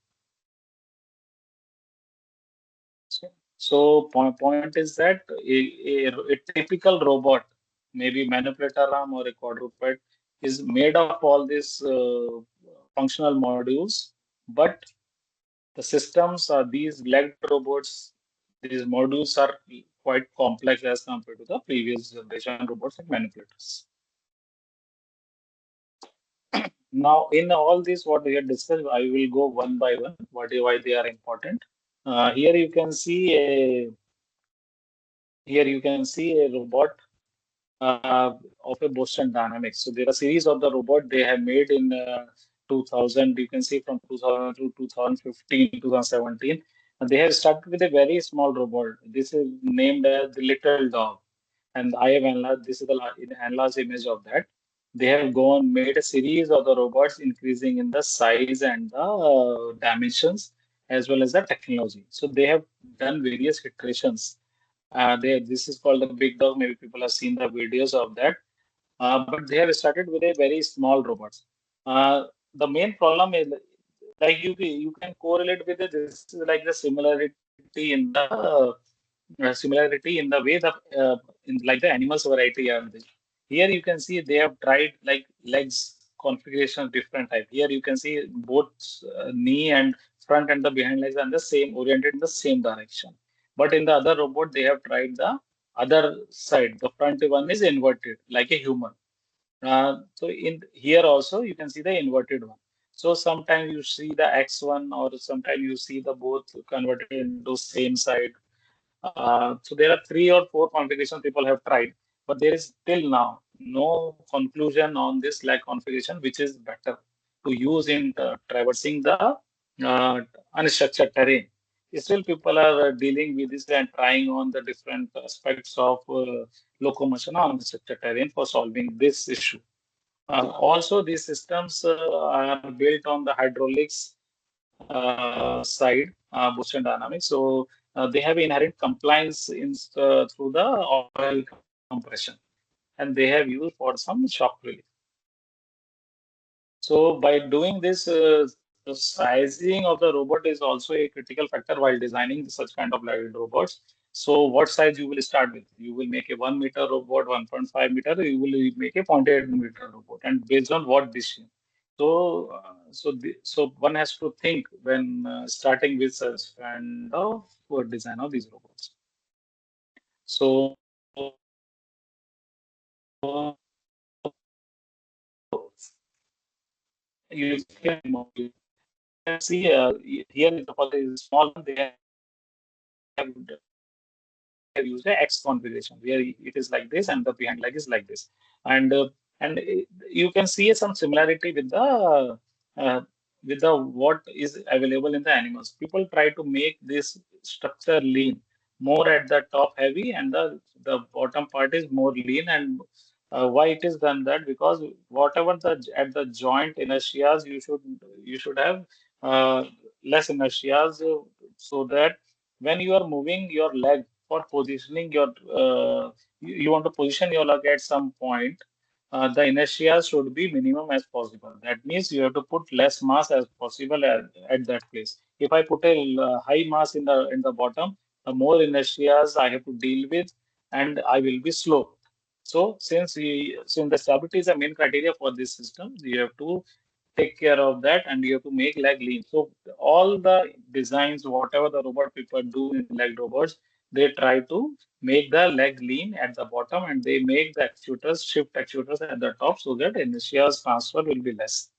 So point is that a typical robot, maybe manipulator arm or a quadruped, is made of all these functional modules, but the systems are these legged robots. These modules are quite complex as compared to the previous generation robots and manipulators. Now, in all this, what we have discussed, I will go one by one, why they are important. Here you can see a robot of a Boston Dynamics. So there are series of the robot they have made in 2000. You can see from 2000 to 2015, 2017. And they have started with a very small robot. This is named as the Little Dog, and I have enlarged. This is the enlarged image of that. They have gone made a series of the robots, increasing in the size and the dimensions as well as the technology. So they have done various iterations. This is called the big dog. Maybe people have seen the videos of that. But they have started with a very small robots. The main problem is like you can correlate with it. This is like the similarity in the way the in like the animals variety are there. Here you can see they have tried like legs configuration different type. Here you can see both knee and front and the behind legs are the same oriented in the same direction. But in the other robot they have tried the other side. The front one is inverted like a human. So in here also you can see the inverted one. So sometimes you see the X one or sometimes you see the both converted into same side. So there are three or four configurations people have tried, but there is till now no conclusion on this like configuration which is better to use in traversing the unstructured terrain. Still, people are dealing with this and trying on the different aspects of locomotion on unstructured terrain for solving this issue. Also, these systems are built on the hydraulics side, Boston Dynamics. So they have inherent compliance through the oil compression, and they have used for some shock relief. So by doing this, the sizing of the robot is also a critical factor while designing such kind of light robots. So what size you will start with? You will make a 1 meter robot, 1.5 meter, you will make a 0.8 meter robot, and based on what decision. So one has to think when starting with such kind of design of these robots. So you can see here is for the small one they have used a X configuration where it is like this and the behind leg is like this, and you can see some similarity with the what is available in the animals. People try to make this structure lean, more at the top heavy, and the bottom part is more lean. And why it is done that? Because whatever the at the joint inertias, you should have uh, less inertias, so that when you are moving your leg for positioning you want to position your leg at some point, the inertia should be minimum as possible. That means you have to put less mass as possible at that place. If I put a high mass in the bottom, the more inertias I have to deal with, and I will be slow. So since the stability is the main criteria for this system, you have to take care of that, and you have to make leg lean. So all the designs, whatever the robot people do in leg robots, they try to make the leg lean at the bottom, and they make the actuators, shift actuators at the top, so that inertia's transfer will be less.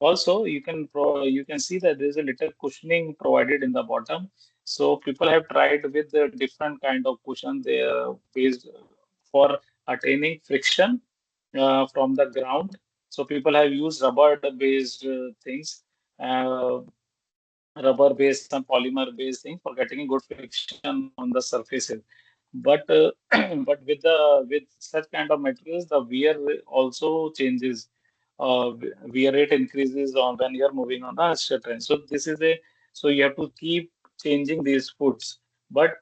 Also, you can see that there is a little cushioning provided in the bottom. So people have tried with the different kind of cushion they based for attaining friction from the ground. So people have used rubber-based things, uh, rubber-based and polymer-based things for getting good friction on the surfaces. But but with such kind of materials, the wear also changes. Wear rate increases on when you are moving on the unstructured terrain. So this is a so you have to keep changing these foods. But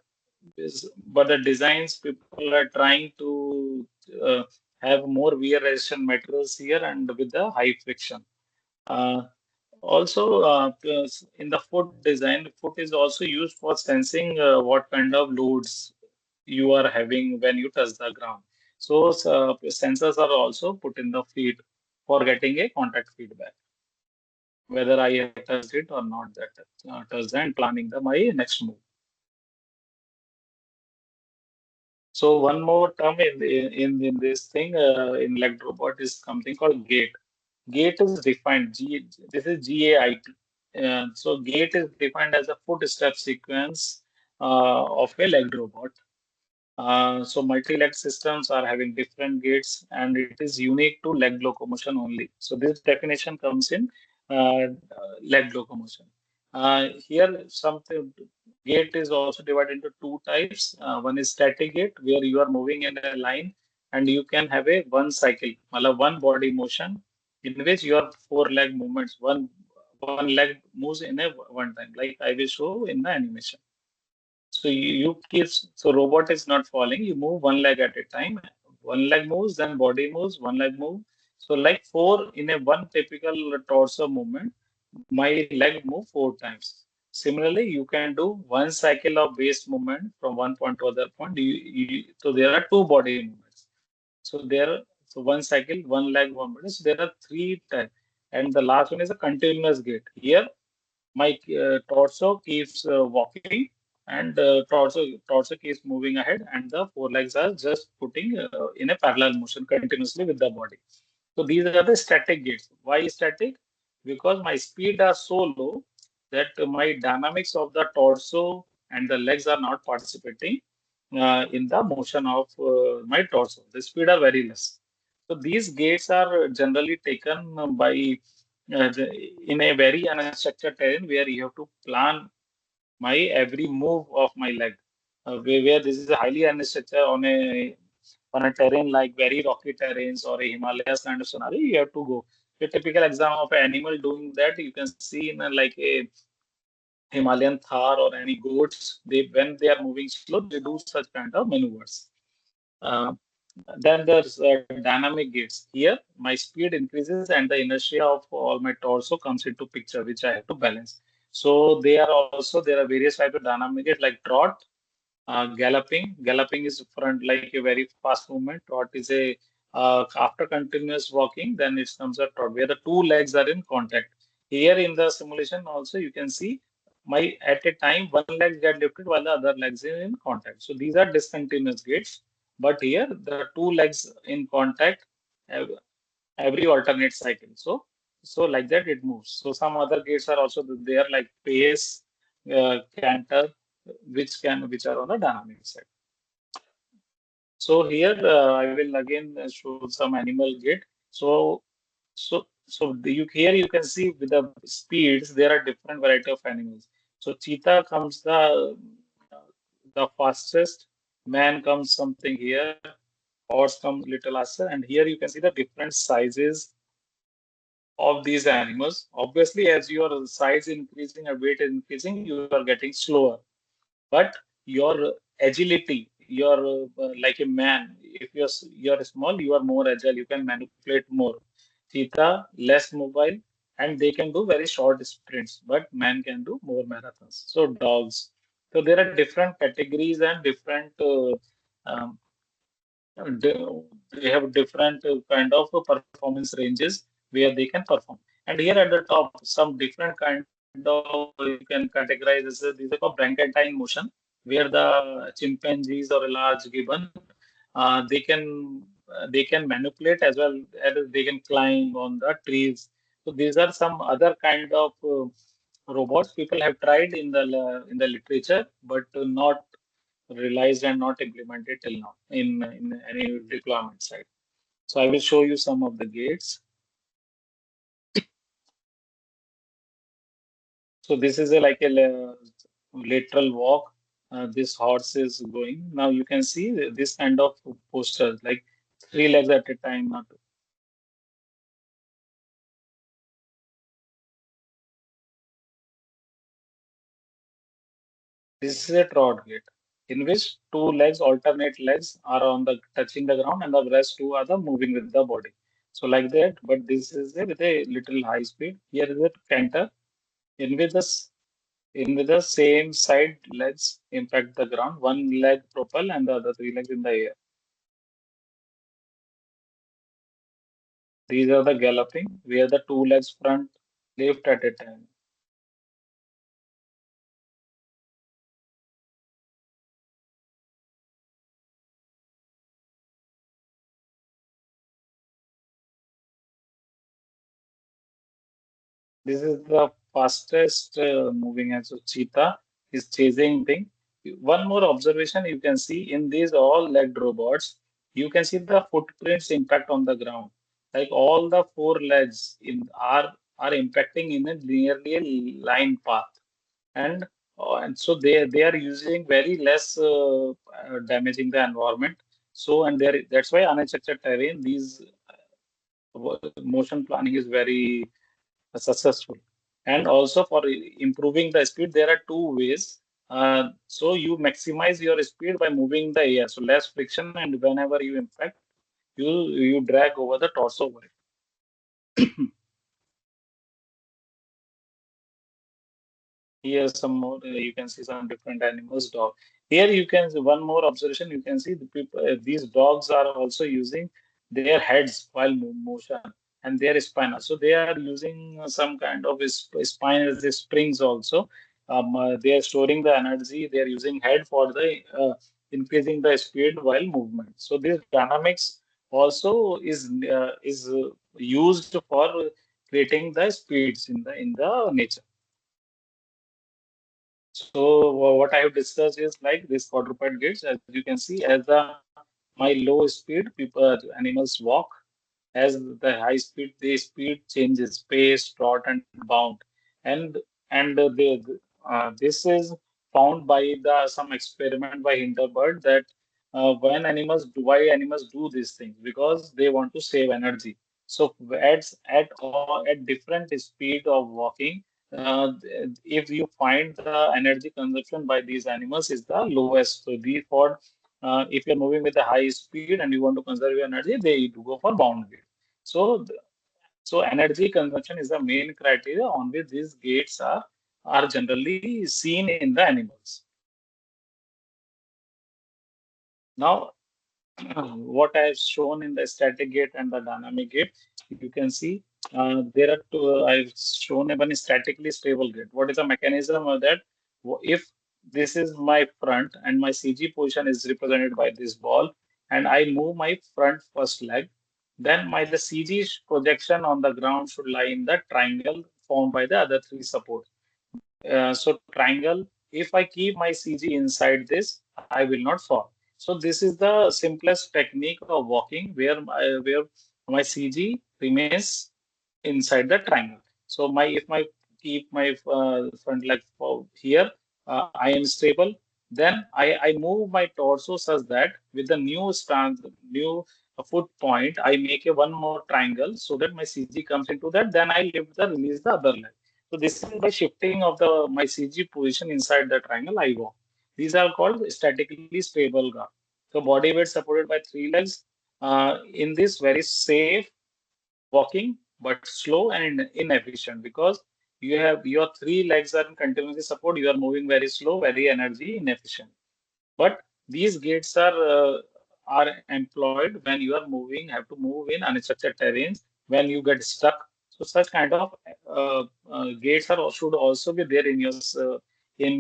but the designs people are trying to uh, have more wear resistant materials here and with the high friction. Uh, Also, plus in the foot design, foot is also used for sensing what kind of loads you are having when you touch the ground. So, sensors are also put in the feet for getting a contact feedback, whether I have touched it or not. That touched and planning my next move. So one more term in this thing in leg robot is something called gate. Gate is defined. This is GAIT. So gait is defined as a footstep sequence of a legged robot. So multi-leg systems are having different gates, and it is unique to leg locomotion only. So this definition comes in leg locomotion. Here, something gate is also divided into two types. One is static gate, where you are moving in a line, and you can have a one cycle, one body motion, in which your four leg movements, one leg moves in a one time, like I will show in the animation. So you keep, so robot is not falling. You move one leg at a time. One leg moves, then body moves, one leg move. So like four in a one typical torso movement, my leg move four times. Similarly, you can do one cycle of base movement from one point to other point. So there are two body movements. So one cycle, one leg, one body. So there are three types. And the last one is a continuous gait. Here my torso keeps walking and torso keeps moving ahead and the four legs are just putting in a parallel motion continuously with the body. So these are the static gates. Why static? Because my speed are so low that my dynamics of the torso and the legs are not participating in the motion of my torso. The speed are very less. So these gates are generally taken by in a very unstructured terrain where you have to plan my every move of my leg. Where this is highly unstructured on a terrain like very rocky terrains or a Himalayas kind of scenario, you have to go. A typical example of an animal doing that you can see in like a Himalayan Thar or any goats. They when they are moving slow, they do such kind of maneuvers. Uh, then there's dynamic gates. Here, my speed increases and the inertia of all my torso comes into picture, which I have to balance. So there are various types of dynamic gates like trot, galloping. Galloping is front like a very fast movement. Trot is a after continuous walking, then it comes a trot where the two legs are in contact. Here in the simulation also you can see my at a time one leg get lifted while the other legs are in contact. So these are discontinuous gates, but here the two legs in contact every alternate cycle. So like that it moves. So some other gates are also there like pace, canter, which are on the dynamic side. So here I will again show some animal gate. Here you can see with the speeds there are different variety of animals. So cheetah comes the fastest, man comes something here, horse comes little faster, and here you can see the different sizes of these animals. Obviously, as your size increasing or weight is increasing, you are getting slower. But your agility, you're like a man. If you're small, you are more agile. You can manipulate more. Cheetah less mobile, and they can do very short sprints. But man can do more marathons. So dogs. So there are different categories and different um, they they have different kind of performance ranges where they can perform. And here at the top, some different kind of you can categorize as these are called Brancantine motion, where the chimpanzees or a large gibbon they can manipulate as well as they can climb on the trees. So these are some other kind of robots people have tried in the literature, but not realized and not implemented till now in any deployment side. So I will show you some of the gates. So this is a, like a lateral walk. This horse is going. Now you can see this kind of posters, like three legs at a time. Not This is a trot gait, in which two legs, alternate legs, are on the touching the ground, and the rest two are the moving with the body. So like that, but this is a, with a little high speed. Here is a canter, in which the same side legs impact the ground, one leg propel and the other three legs in the air. These are the galloping, where the two legs front lift at a time. This is the fastest moving as a cheetah is chasing thing. One more observation you can see in these all legged robots, you can see the footprints impact on the ground. Like all the four legs in are impacting in a nearly a line path, and and so they are using very less damaging the environment. So and there that's why unstructured terrain these motion planning is very successful. And also for improving the speed, there are two ways. So you maximize your speed by moving the air, so less friction, and whenever you impact, you drag over the torso over it. Here some more you can see some different animals dog. Here you can one more observation you can see the people these dogs are also using their heads while motion and their spinal. So they are using some kind of spine as the springs also. They are storing the energy. They are using head for the increasing the speed while movement. So this dynamics also is used for creating the speeds in the nature. So what I have discussed is like this quadruped gates, as you can see, as the my low speed, people animals walk. As the high speed, the speed changes, pace, trot, and bound, and this is found by the some experiment by Hinterberg that when animals do why animals do these things because they want to save energy. So at different speed of walking, if you find the energy consumption by these animals is the lowest. So therefore, if you're moving with a high speed and you want to conserve your energy, they do go for bound gate. So, so energy consumption is the main criteria on which these gates are generally seen in the animals. Now, what I have shown in the static gate and the dynamic gate, you can see there are two. I've shown one statically stable gate. What is the mechanism of that? If this is my front and my CG position is represented by this ball, and I move my front first leg, then my the CG projection on the ground should lie in the triangle formed by the other three supports. So triangle, if I keep my CG inside this, I will not fall. So this is the simplest technique of walking where my CG remains inside the triangle. So my if my keep my front leg here, I am stable. Then I move my torso such that with the new stand, new foot point, I make a one more triangle so that my CG comes into that. Then I lift the release the other leg. So this is by shifting of the my CG position inside the triangle I walk. These are called statically stable guard. So body weight supported by three legs. In this very safe walking, but slow and inefficient because you have your three legs are in continuously support. You are moving very slow, very energy inefficient. But these gates are employed when you are moving, have to move in unstructured terrains when you get stuck. So such kind of gates are should also be there in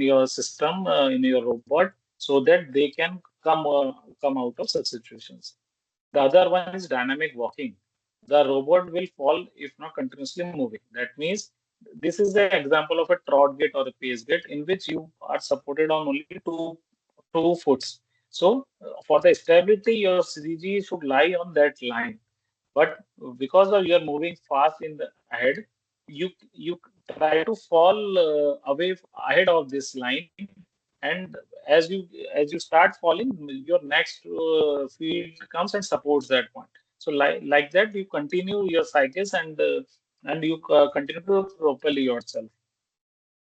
your system in your robot so that they can come out of such situations. The other one is dynamic walking. The robot will fall if not continuously moving. That means this is the example of a trot gate or a pace gate in which you are supported on only two foots. So for the stability, your CG should lie on that line. But because of you're moving fast in the ahead, you try to fall away ahead of this line, and as you start falling, your next field comes and supports that point. So like that, you continue your cycles and you continue to propel yourself.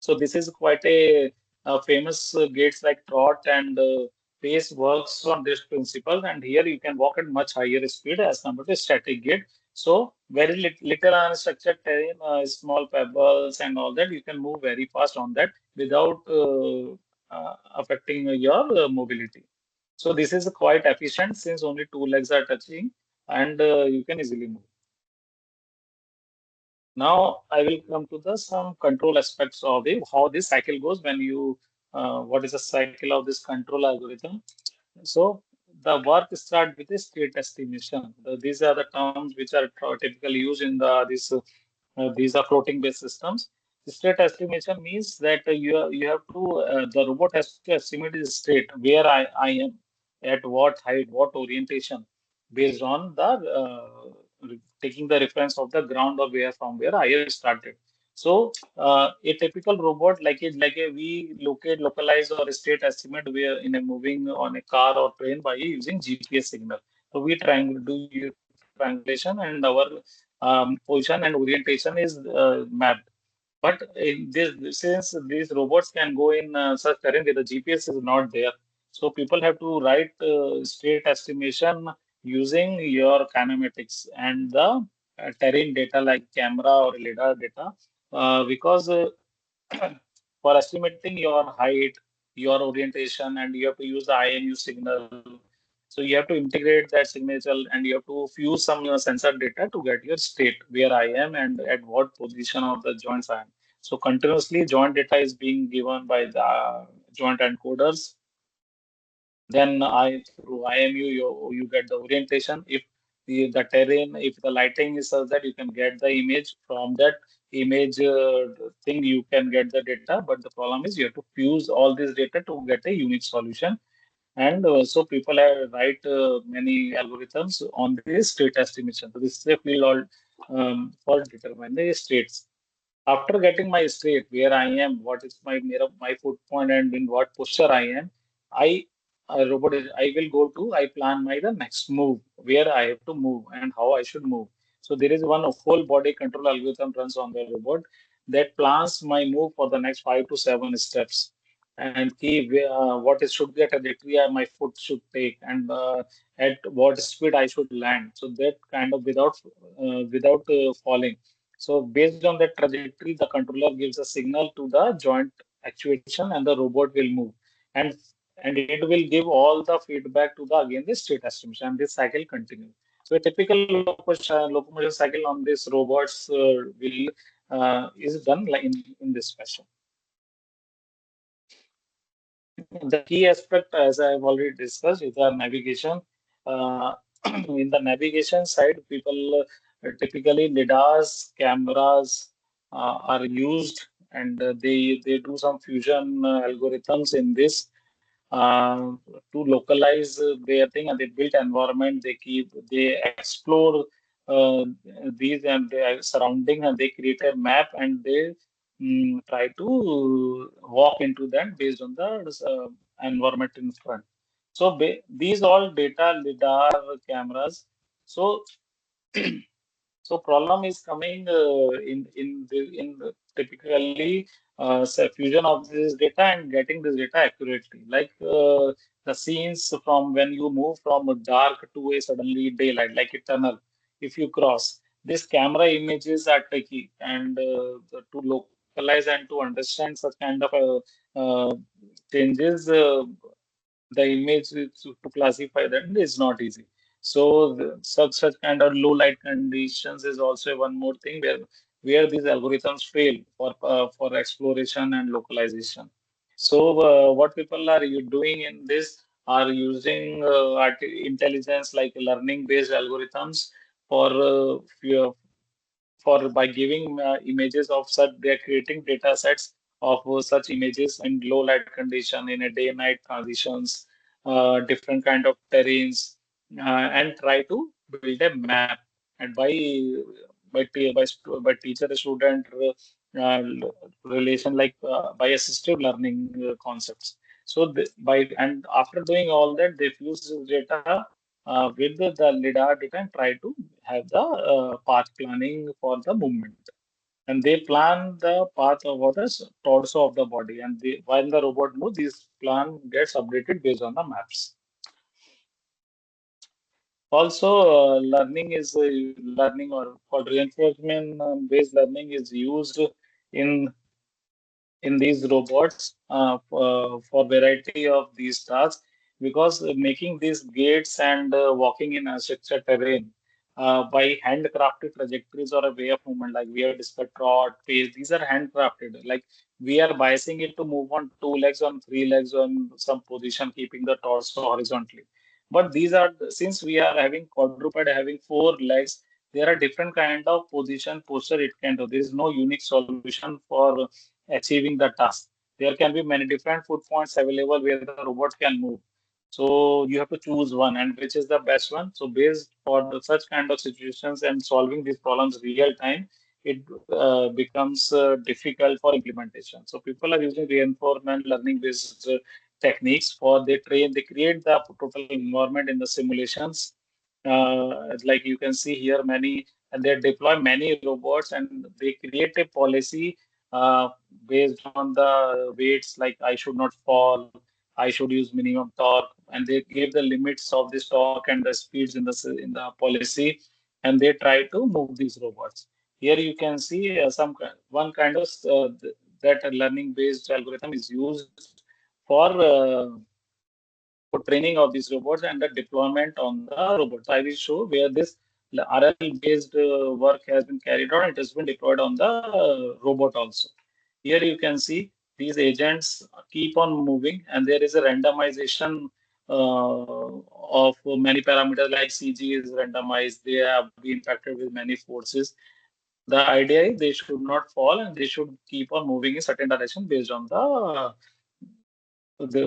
So this is quite a famous gates like trot and pace works on this principle. And here you can walk at much higher speed as compared to static gate. So very little unstructured terrain, small pebbles and all that, you can move very fast on that without affecting your mobility. So this is quite efficient since only two legs are touching and you can easily move. Now I will come to the some control aspects of the how this cycle goes when you what is the cycle of this control algorithm. So the work start with a state estimation. These are the terms which are typically used in these are floating based systems. State estimation means that you have to the robot has to estimate the state where I am at what height, what orientation, based on the taking the reference of the ground or where from where I have started. So a typical robot like a we localize or state estimate where in a moving on a car or train by using GPS signal. So we do triangulation and our position and orientation is mapped. But in this, since these robots can go in such terrain where the GPS is not there, so people have to write state estimation using your kinematics and the terrain data like camera or lidar data, because for estimating your height, your orientation, and you have to use the IMU signal. So you have to integrate that signature and you have to fuse some sensor data to get your state where I am and at what position of the joints I am. So continuously joint data is being given by the joint encoders. Then I through IMU you get the orientation. If the terrain, if the lighting is such that you can get the image from that image thing, you can get the data. But the problem is you have to fuse all this data to get a unique solution. And so people have write many algorithms on this state estimation. So this is a field all for determine the states. After getting my state where I am, what is my foot point and in what posture I am, I I will go to I plan my the next move where I have to move and how I should move. So there is one whole body control algorithm runs on the robot that plans my move for the next 5 to 7 steps and key what is should be a trajectory my foot should take and at what speed I should land. So that kind of without falling. So based on that trajectory, the controller gives a signal to the joint actuation, and the robot will move, and and it will give all the feedback to the again the state estimation, and this cycle continues. So a typical locomotion cycle on these robots will is done like in this fashion. The key aspect, as I've already discussed, is the navigation. Uh, in the navigation side, people typically lidars, cameras are used, and they do some fusion algorithms in this to localize their thing, and they build environment. They explore uh, these and their surrounding, and they create a map, and they try to walk into that based on the environment in front. So these all data lidar cameras. So so problem is coming in typically fusion of this data and getting this data accurately. Like the scenes from when you move from a dark to a suddenly daylight, like a tunnel. If you cross, these camera images are tricky, and to localize and to understand such kind of changes. The image to classify that is not easy. So such kind of low light conditions is also one more thing where these algorithms fail for exploration and localization. So what people are you doing in this are using intelligence like learning based algorithms for by giving images of such they're creating data sets of such images in low light condition in a day night transitions, different kind of terrains, and try to build a map. And by teacher student relation like by assistive learning concepts. So by and after doing all that they fuse this data with the lidar data and try to have the path planning for the movement. And they plan the path over the torso of the body. And while the robot moves, this plan gets updated based on the maps. Also, learning or for reinforcement based learning is used in these robots for variety of these tasks because making these gates and walking in unstructured terrain by handcrafted trajectories or a way of movement like we have discussed trot pace, these are handcrafted like we are biasing it to move on 2 legs on 3 legs on some position keeping the torso horizontally. But these are since we are having quadruped having 4 legs, there are different kind of position posture it can do. There is no unique solution for achieving the task. There can be many different foot points available where the robot can move. So you have to choose one, and which is the best one. So based for such kind of situations and solving these problems real time, it becomes difficult for implementation. So people are using reinforcement learning based techniques for they create the total environment in the simulations. Like you can see here, many and they deploy many robots and they create a policy uh, based on the weights. Like I should not fall, I should use minimum torque, and they give the limits of this torque and the speeds in the policy, and they try to move these robots. Here you can see one kind of that learning based algorithm is used for training of these robots and the deployment on the robots. I will show where this RL based work has been carried on. It has been deployed on the robot also. Here you can see these agents keep on moving, and there is a randomization of many parameters like CG is randomized. They have been impacted with many forces. The idea is they should not fall and they should keep on moving in certain direction based on the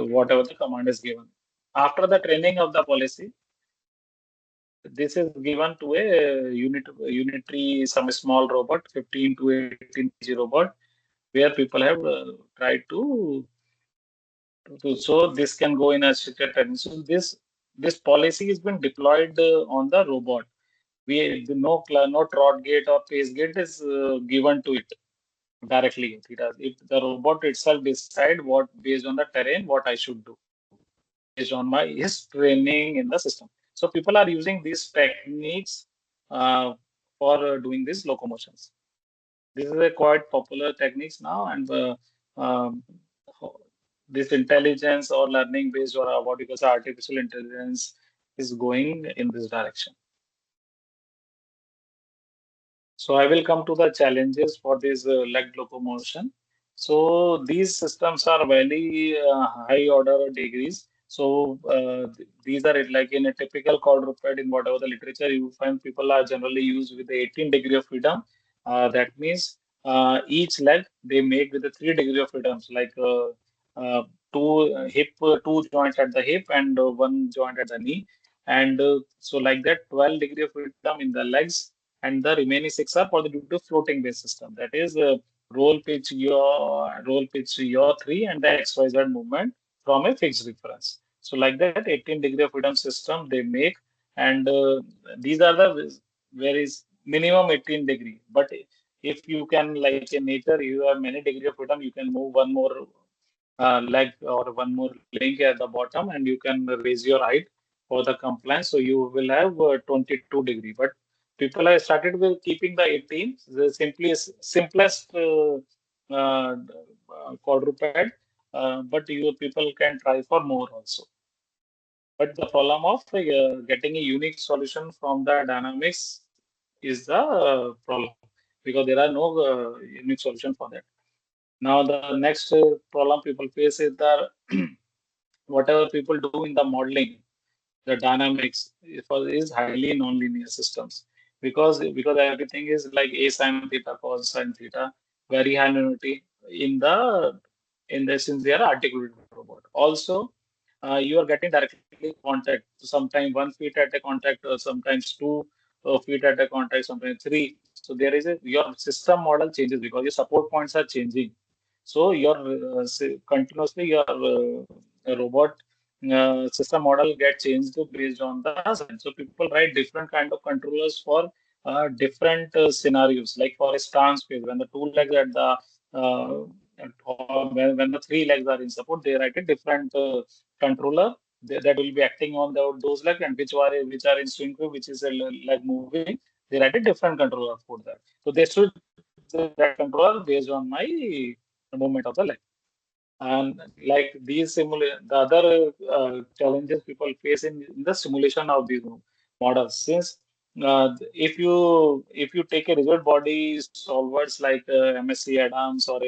whatever the command is given. After the training of the policy, this is given to a unitary some small robot, 15 to 18 kg robot, where people have tried to so this can go in a structured training. So this policy has been deployed on the robot. No trot gate or pace gate is given to it directly. If the robot itself decide what based on the terrain what I should do based on my his training in the system. So people are using these techniques for doing these locomotions. This is a quite popular techniques now, and um, this intelligence or learning based or what you call artificial intelligence is going in this direction. So I will come to the challenges for this leg locomotion. So these systems are very high order degrees. So these are it like in a typical quadruped in whatever the literature you find people are generally used with the 18 degree of freedom. That means each leg they make with the 3 degree of freedoms like two joints at the hip and one joint at the knee. And so like that 12 degree of freedom in the legs and the remaining six are for the due to floating based system. That is roll pitch yaw three and the XYZ movement from a fixed reference. So like that 18 degree of freedom system they make, and these are the where is minimum 18 degree. But if you can like in nature you have many degree of freedom, you can move one more leg or one more link at the bottom, and you can raise your height for the compliance. So you will have 22 degree. But people have started with keeping the 18, the simplest quadruped. But you people can try for more also. But the problem of getting a unique solution from the dynamics is the problem because there are no unique solution for that. Now the next problem people face is the whatever people do in the modeling, the dynamics is highly nonlinear systems because everything is like a sine theta, cos sine theta, very high nonlinearity in the since they are articulated robot. Also, you are getting directly contact. Sometimes 1 feet at a contact, or sometimes 2 feet at a contact, sometimes three. So there is your system model changes because your support points are changing. So your continuously your robot system model get changed based on the science. So people write different kind of controllers for different scenarios. Like for a stance phase, when the two legs at the when the three legs are in support, they write a different controller that will be acting on those legs, and which are in swing phase, which is a leg moving. They write a different controller for that. So they should that controller based on my movement of the leg. And like the other challenges people face in the simulation of these models, since if you take a rigid body solvers like MSc Adams or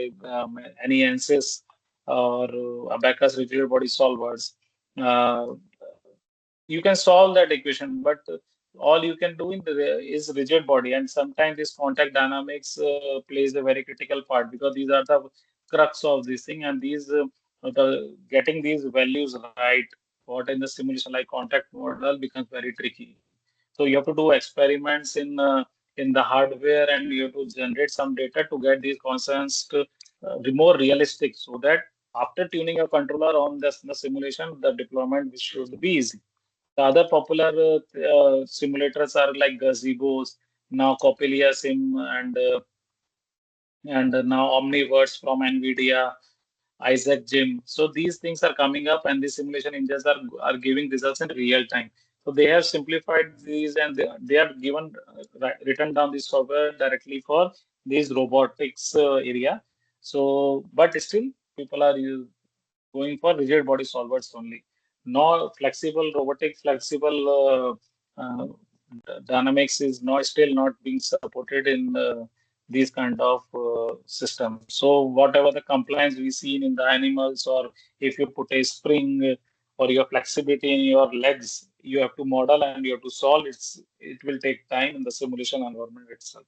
any ANSYS or Abacus rigid body solvers, uh, you can solve that equation, but all you can do is rigid body, and sometimes this contact dynamics plays a very critical part, because these are the crux of this thing, and these the getting these values right, what in the simulation like contact model becomes very tricky. So you have to do experiments in the hardware, and you have to generate some data to get these constants to, more realistic, so that after tuning your controller on the simulation, the deployment should be easy. The other popular simulators are like gazebos, now Copelia Sim, and now Omniverse from NVIDIA, Isaac Gym. So these things are coming up, and these simulation engines are giving results in real time. So they have simplified these, and they are given written down this software directly for these robotics area. So, but still, people are going for rigid body solvers only. No flexible robotic, flexible dynamics is not still not being supported in these kind of systems. So whatever the compliance we see in the animals, or if you put a spring or your flexibility in your legs, you have to model and you have to solve. It will take time in the simulation environment itself.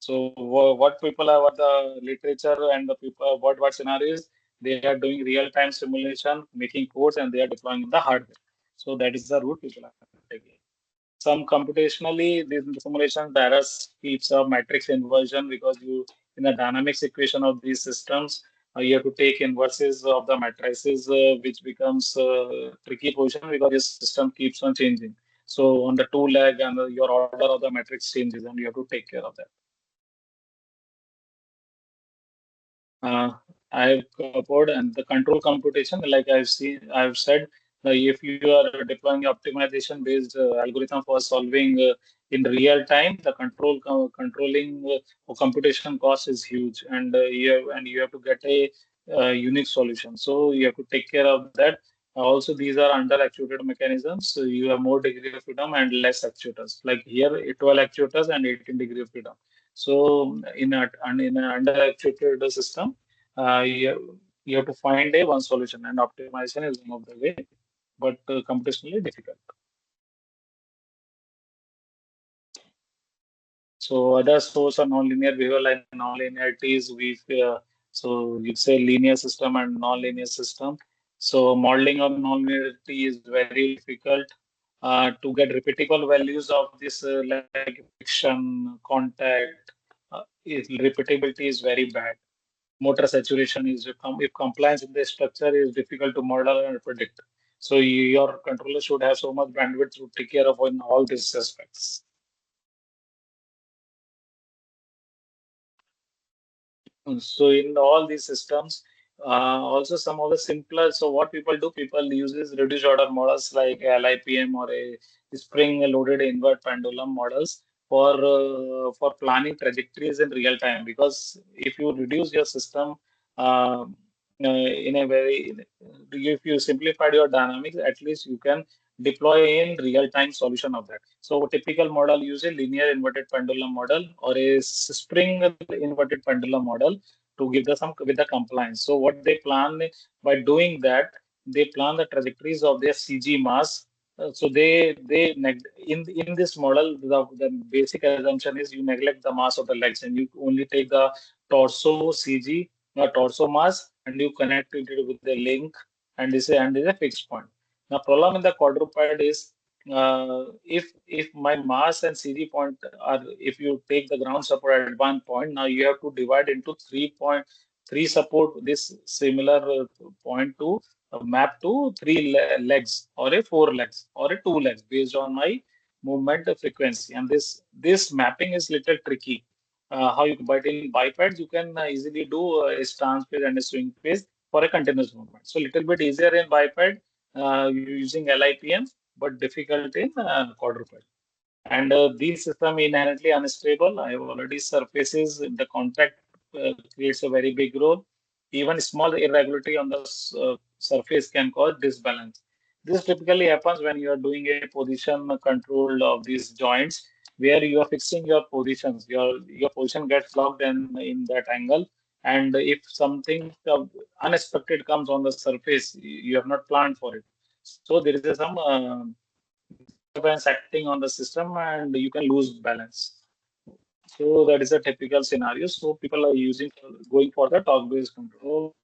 So what people are, what the literature and the people, what scenarios they are doing real time simulation, making codes, and they are deploying in the hardware. So that is the route people are taking. Some computationally, these simulations, the errors keeps a matrix inversion, because you in the dynamics equation of these systems, you have to take inverses of the matrices, which becomes tricky position because your system keeps on changing. So on the two leg, and your order of the matrix changes, and you have to take care of that. uh, I've covered, and the control computation, like I've said, if you are deploying optimization based algorithm for solving in real time, the controlling or computation cost is huge, and you have to get a unique solution. So you have to take care of that. Also, these are under actuated mechanisms, so you have more degree of freedom and less actuators. Like here, 12 actuators and 18 degree of freedom. So in an under-actuated system, you have to find a one solution, and optimization is one of the way, but computationally difficult. So other source of nonlinear behavior like nonlinearities, so you say linear system and nonlinear system. So modeling of nonlinearity is very difficult to get repeatable values of this like friction, contact. Repeatability is very bad. Motor saturation is if compliance with the structure is difficult to model and predict. So your controller should have so much bandwidth to take care of in all these aspects. So in all these systems, also some of the simpler. So what people do, people uses reduced order models like LIPM or a spring-loaded invert pendulum models for planning trajectories in real time. Because if you reduce your system uh, in a very, if you simplified your dynamics, at least you can deploy in real-time solution of that. So typical model use a linear inverted pendulum model or a spring inverted pendulum model to give the some with the compliance. So what they plan by doing that, they plan the trajectories of their CG mass. So in this model, the basic assumption is you neglect the mass of the legs, and you only take the torso CG, torso mass, and you connect it with the link, and is a fixed point. Now, problem in the quadruped is if my mass and CG point are, if you take the ground support at one point, now you have to divide into 3 support this similar point to map to legs or a 4 legs or a 2 legs based on my movement frequency. And this mapping is little tricky. But in bipeds you can easily do a stance phase and a swing phase for a continuous movement. So little bit easier in biped using LIPM, but difficult in quadruped. And these system inherently unstable. I have already surfaces. The contact creates a very big role. Even small irregularity on the surface can cause disbalance. This typically happens when you are doing a position control of these joints, where you are fixing your positions. Your position gets locked in that angle, and if something unexpected comes on the surface, you have not planned for it. So there is some disturbance acting on the system and you can lose balance. So that is a typical scenario. So people are going for the torque-based control.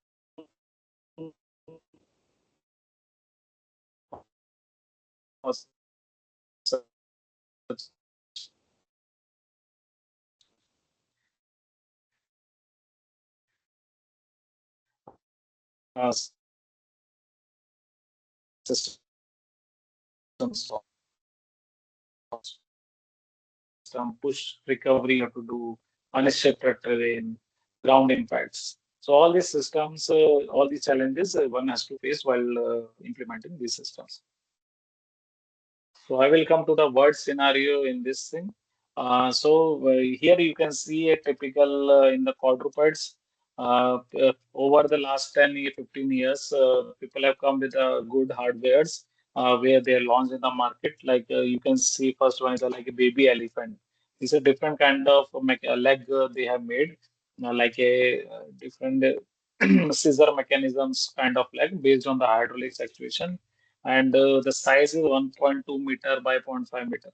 Systems system, push recovery you have to do, unrestricted terrain, ground impacts. So all these systems, all these challenges one has to face while implementing these systems. So I will come to the word scenario in this thing. Here you can see a typical in the quadrupeds. Over the last 10 years, 15 years, people have come with good hardwares where they are launched in the market. Like you can see, first one is like a baby elephant. It's a different kind of leg they have made, like a different scissor mechanisms kind of leg based on the hydraulics actuation, and the size is 1.2 meter by 0.5 meter.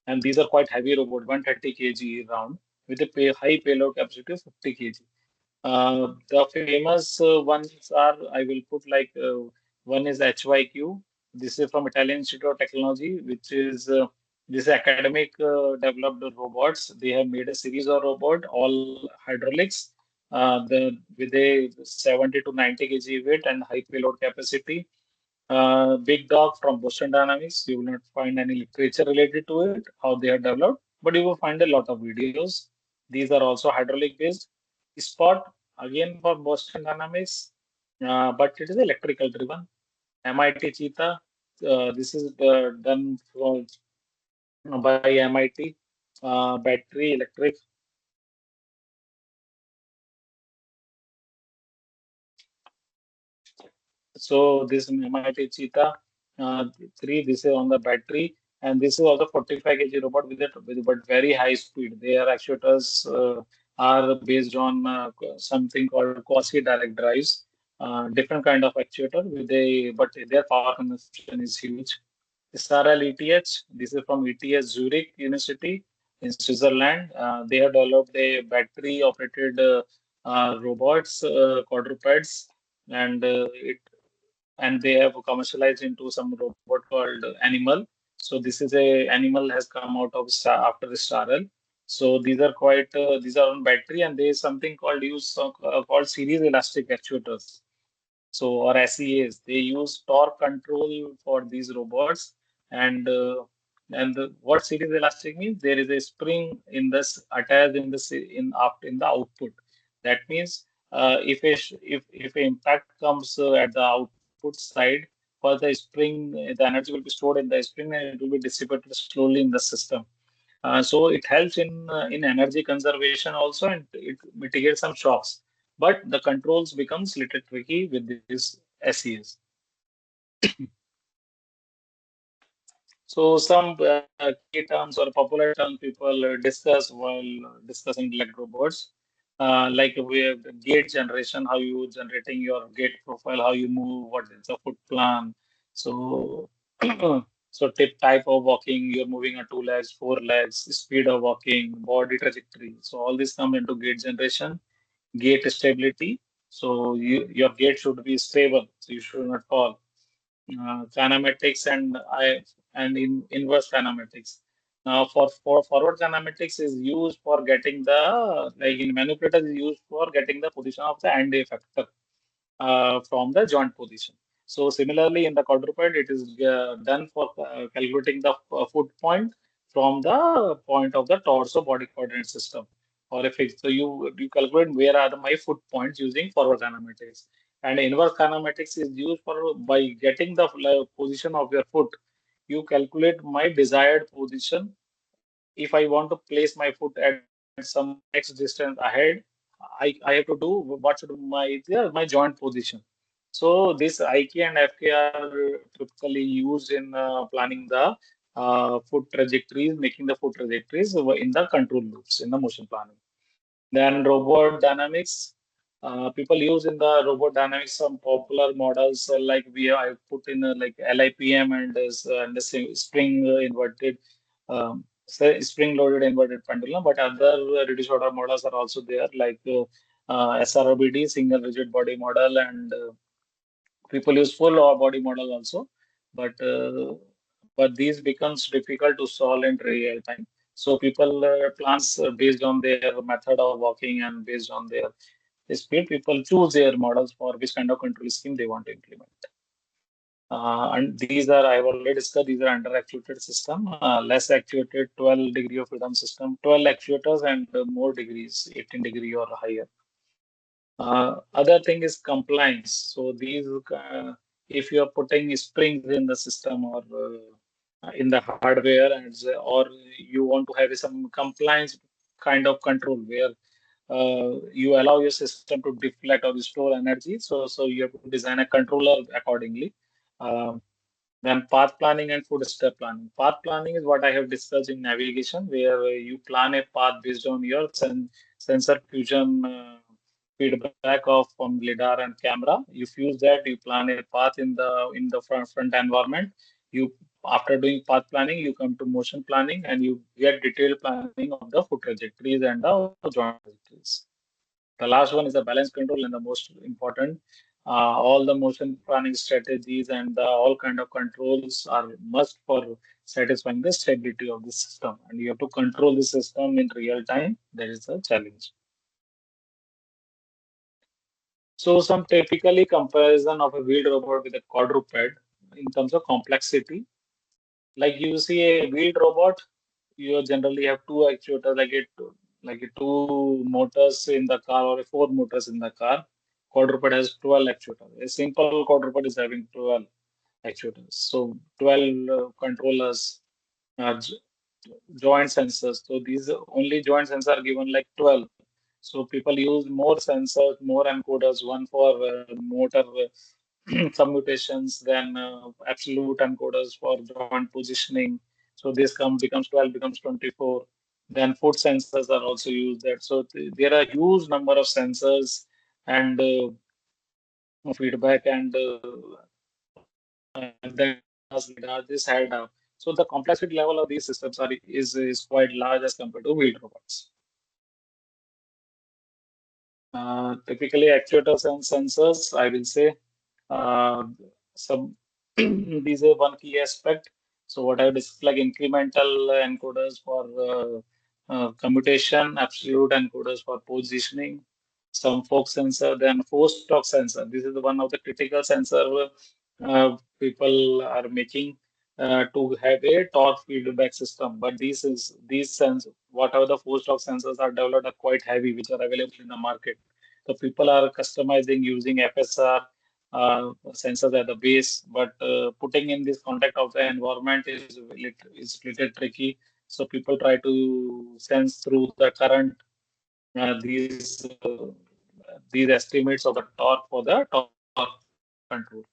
And these are quite heavy robot, 130 kg round with a high payload capacity of 50 kg. The famous ones are, I will put like one is HYQ. This is from Italian Institute of Technology, which is this academic developed robots. They have made a series of robot, all hydraulics, with a 70 to 90 kg weight and high payload capacity. Big Dog from Boston Dynamics. You will not find any literature related to it, how they are developed, but you will find a lot of videos. These are also hydraulic based. Spot, again for Boston Dynamics, but it is electrical driven. MIT Cheetah, this is done by MIT, battery electric. So this MIT Cheetah 3, this is on the battery, and this is also 45 kg robot with but very high speed. Their actuators are based on something called quasi-direct drives, different kind of actuator with a but their power consumption is huge. SRL ETH, this is from ETH Zurich University in Switzerland. They have developed a battery operated robots, quadrupeds, and they have commercialized into some robot called Animal. So this is a Animal has come out of after Starl. So these are on battery, and there is something called series elastic actuators. So or SEAs, they use torque control for these robots, and what series elastic means, there is a spring in this attached in the in the output. That means if an impact comes at the output side, for the spring, the energy will be stored in the spring and it will be dissipated slowly in the system. So it helps in energy conservation also, and it mitigates some shocks. But the controls becomes little tricky with these SEs. So some key terms or popular terms people discuss while discussing like robots, like we have the gate generation, how you generating your gate profile, how you move, what is the foot plan. So, so type of walking, you're moving on two legs, four legs, speed of walking, body trajectory. So all this come into gate generation, gate stability. So your gate should be stable, so you should not fall. Kinematics and inverse kinematics. Now, for forward kinematics is used for getting the like in manipulators is used for getting the position of the end effector from the joint position. So similarly, in the quadruped, it is done for calculating the foot point from the point of the torso body coordinate system. Or if it, so you calculate where are my foot points using forward kinematics. And inverse kinematics is used for by getting the position of your foot. You calculate my desired position. If I want to place my foot at some X distance ahead, I have to do what should my joint position. So this IK and FK are typically used in planning the foot trajectories, making the foot trajectories in the control loops in the motion planning. Then robot dynamics. People use in the robot dynamics some popular models like I put in like LIPM and the spring inverted spring loaded inverted pendulum, but other reduced order models are also there like SRBD single rigid body model, and people use full body model also, but these becomes difficult to solve in real time. So people plans based on their method of working and based on their speed, people choose their models for which kind of control scheme they want to implement. And these are, I've already discussed, these are under actuated system, less actuated 12 degree of freedom system, 12 actuators and more degrees, 18 degree or higher. Other thing is compliance. So these, if you are putting springs in the system or in the hardware, or you want to have some compliance kind of control where you allow your system to deflect or store energy. So you have to design a controller accordingly. Um, then path planning and food step planning. Path planning is what I have discussed in navigation, where you plan a path based on your sensor fusion feedback of from lidar and camera. You fuse that, you plan a path in the front environment. You After doing path planning, you come to motion planning and you get detailed planning of the foot trajectories and the joint trajectories. The last one is the balance control and the most important. All the motion planning strategies and all kind of controls are must for satisfying the stability of the system. And you have to control the system in real time. That is a challenge. So some typically comparison of a wheeled robot with a quadruped in terms of complexity. Like you see a wheeled robot, you generally have two actuators, like a two motors in the car or four motors in the car. Quadruped has 12 actuators. A simple quadruped is having 12 actuators. So 12 controllers, j- joint sensors. So these only joint sensors are given like 12. So people use more sensors, more encoders, one for motor commutations, then absolute encoders for joint positioning. So this becomes 12, becomes 24. Then foot sensors are also used there. So there are huge number of sensors and feedback and then lidar this had so the complexity level of these systems is quite large as compared to wheeled robots. Typically, actuators and sensors, I will say, uh, some these are one key aspect. So what I discussed, like incremental encoders for commutation, absolute encoders for positioning, some force sensor, then force torque sensor. This is one of the critical sensor people are making to have a torque feedback system. But these sensors, whatever the force torque sensors are developed, are quite heavy, which are available in the market. So people are customizing using FSR sensors at the base, but putting in this contact of the environment is little tricky. So people try to sense through the current these estimates of the torque for the torque control.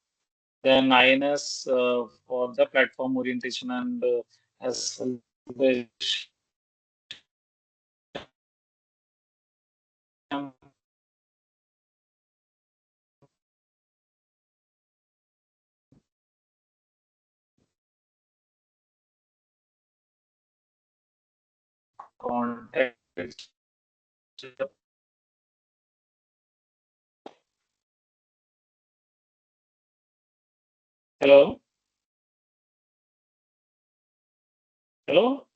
Then INS for the platform orientation and acceleration context. Hello, hello,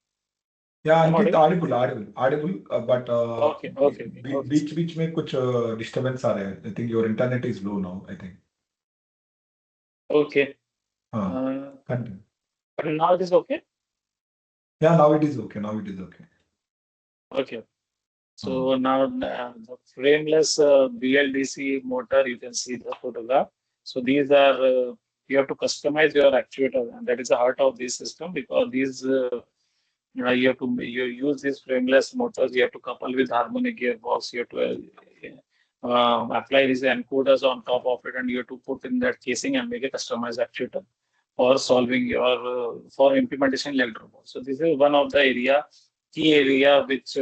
Yeah, I'm Ankit audible. audible but Okay, okay, okay, okay. बीच बीच में कुछ disturbance आ रहा है. I think your internet is low now. I think. Okay. हाँ, Uh, continue. but now it is okay. Yeah, now it is okay. Now it is okay. Okay. हाँ, So now the frameless BLDC motor, you can see the photograph. So these are you have to customize your actuator, and that is the heart of this system because these you use these frameless motors. You have to couple with harmonic gearbox. You have to apply these encoders on top of it, and you have to put in that casing and make a customized actuator for solving your for implementation electro. So this is one of the key area which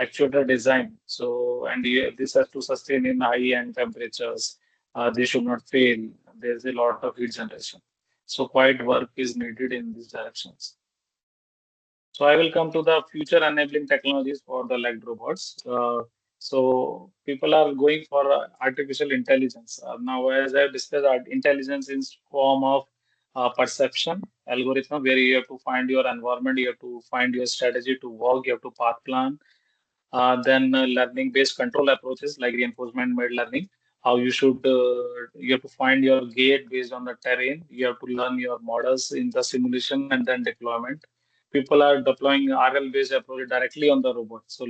actuator design. So, and this has to sustain in high end temperatures. They should not fail. There's a lot of heat generation. So, quite work is needed in these directions. So I will come to the future enabling technologies for the legged robots. So people are going for artificial intelligence. Now, as I discussed, intelligence in form of perception algorithm, where you have to find your environment, you have to find your strategy to work, you have to path plan. Then learning-based control approaches like reinforcement-based learning, how you have to find your gate based on the terrain. You have to learn your models in the simulation and then deployment. People are deploying RL-based approach directly on the robot. So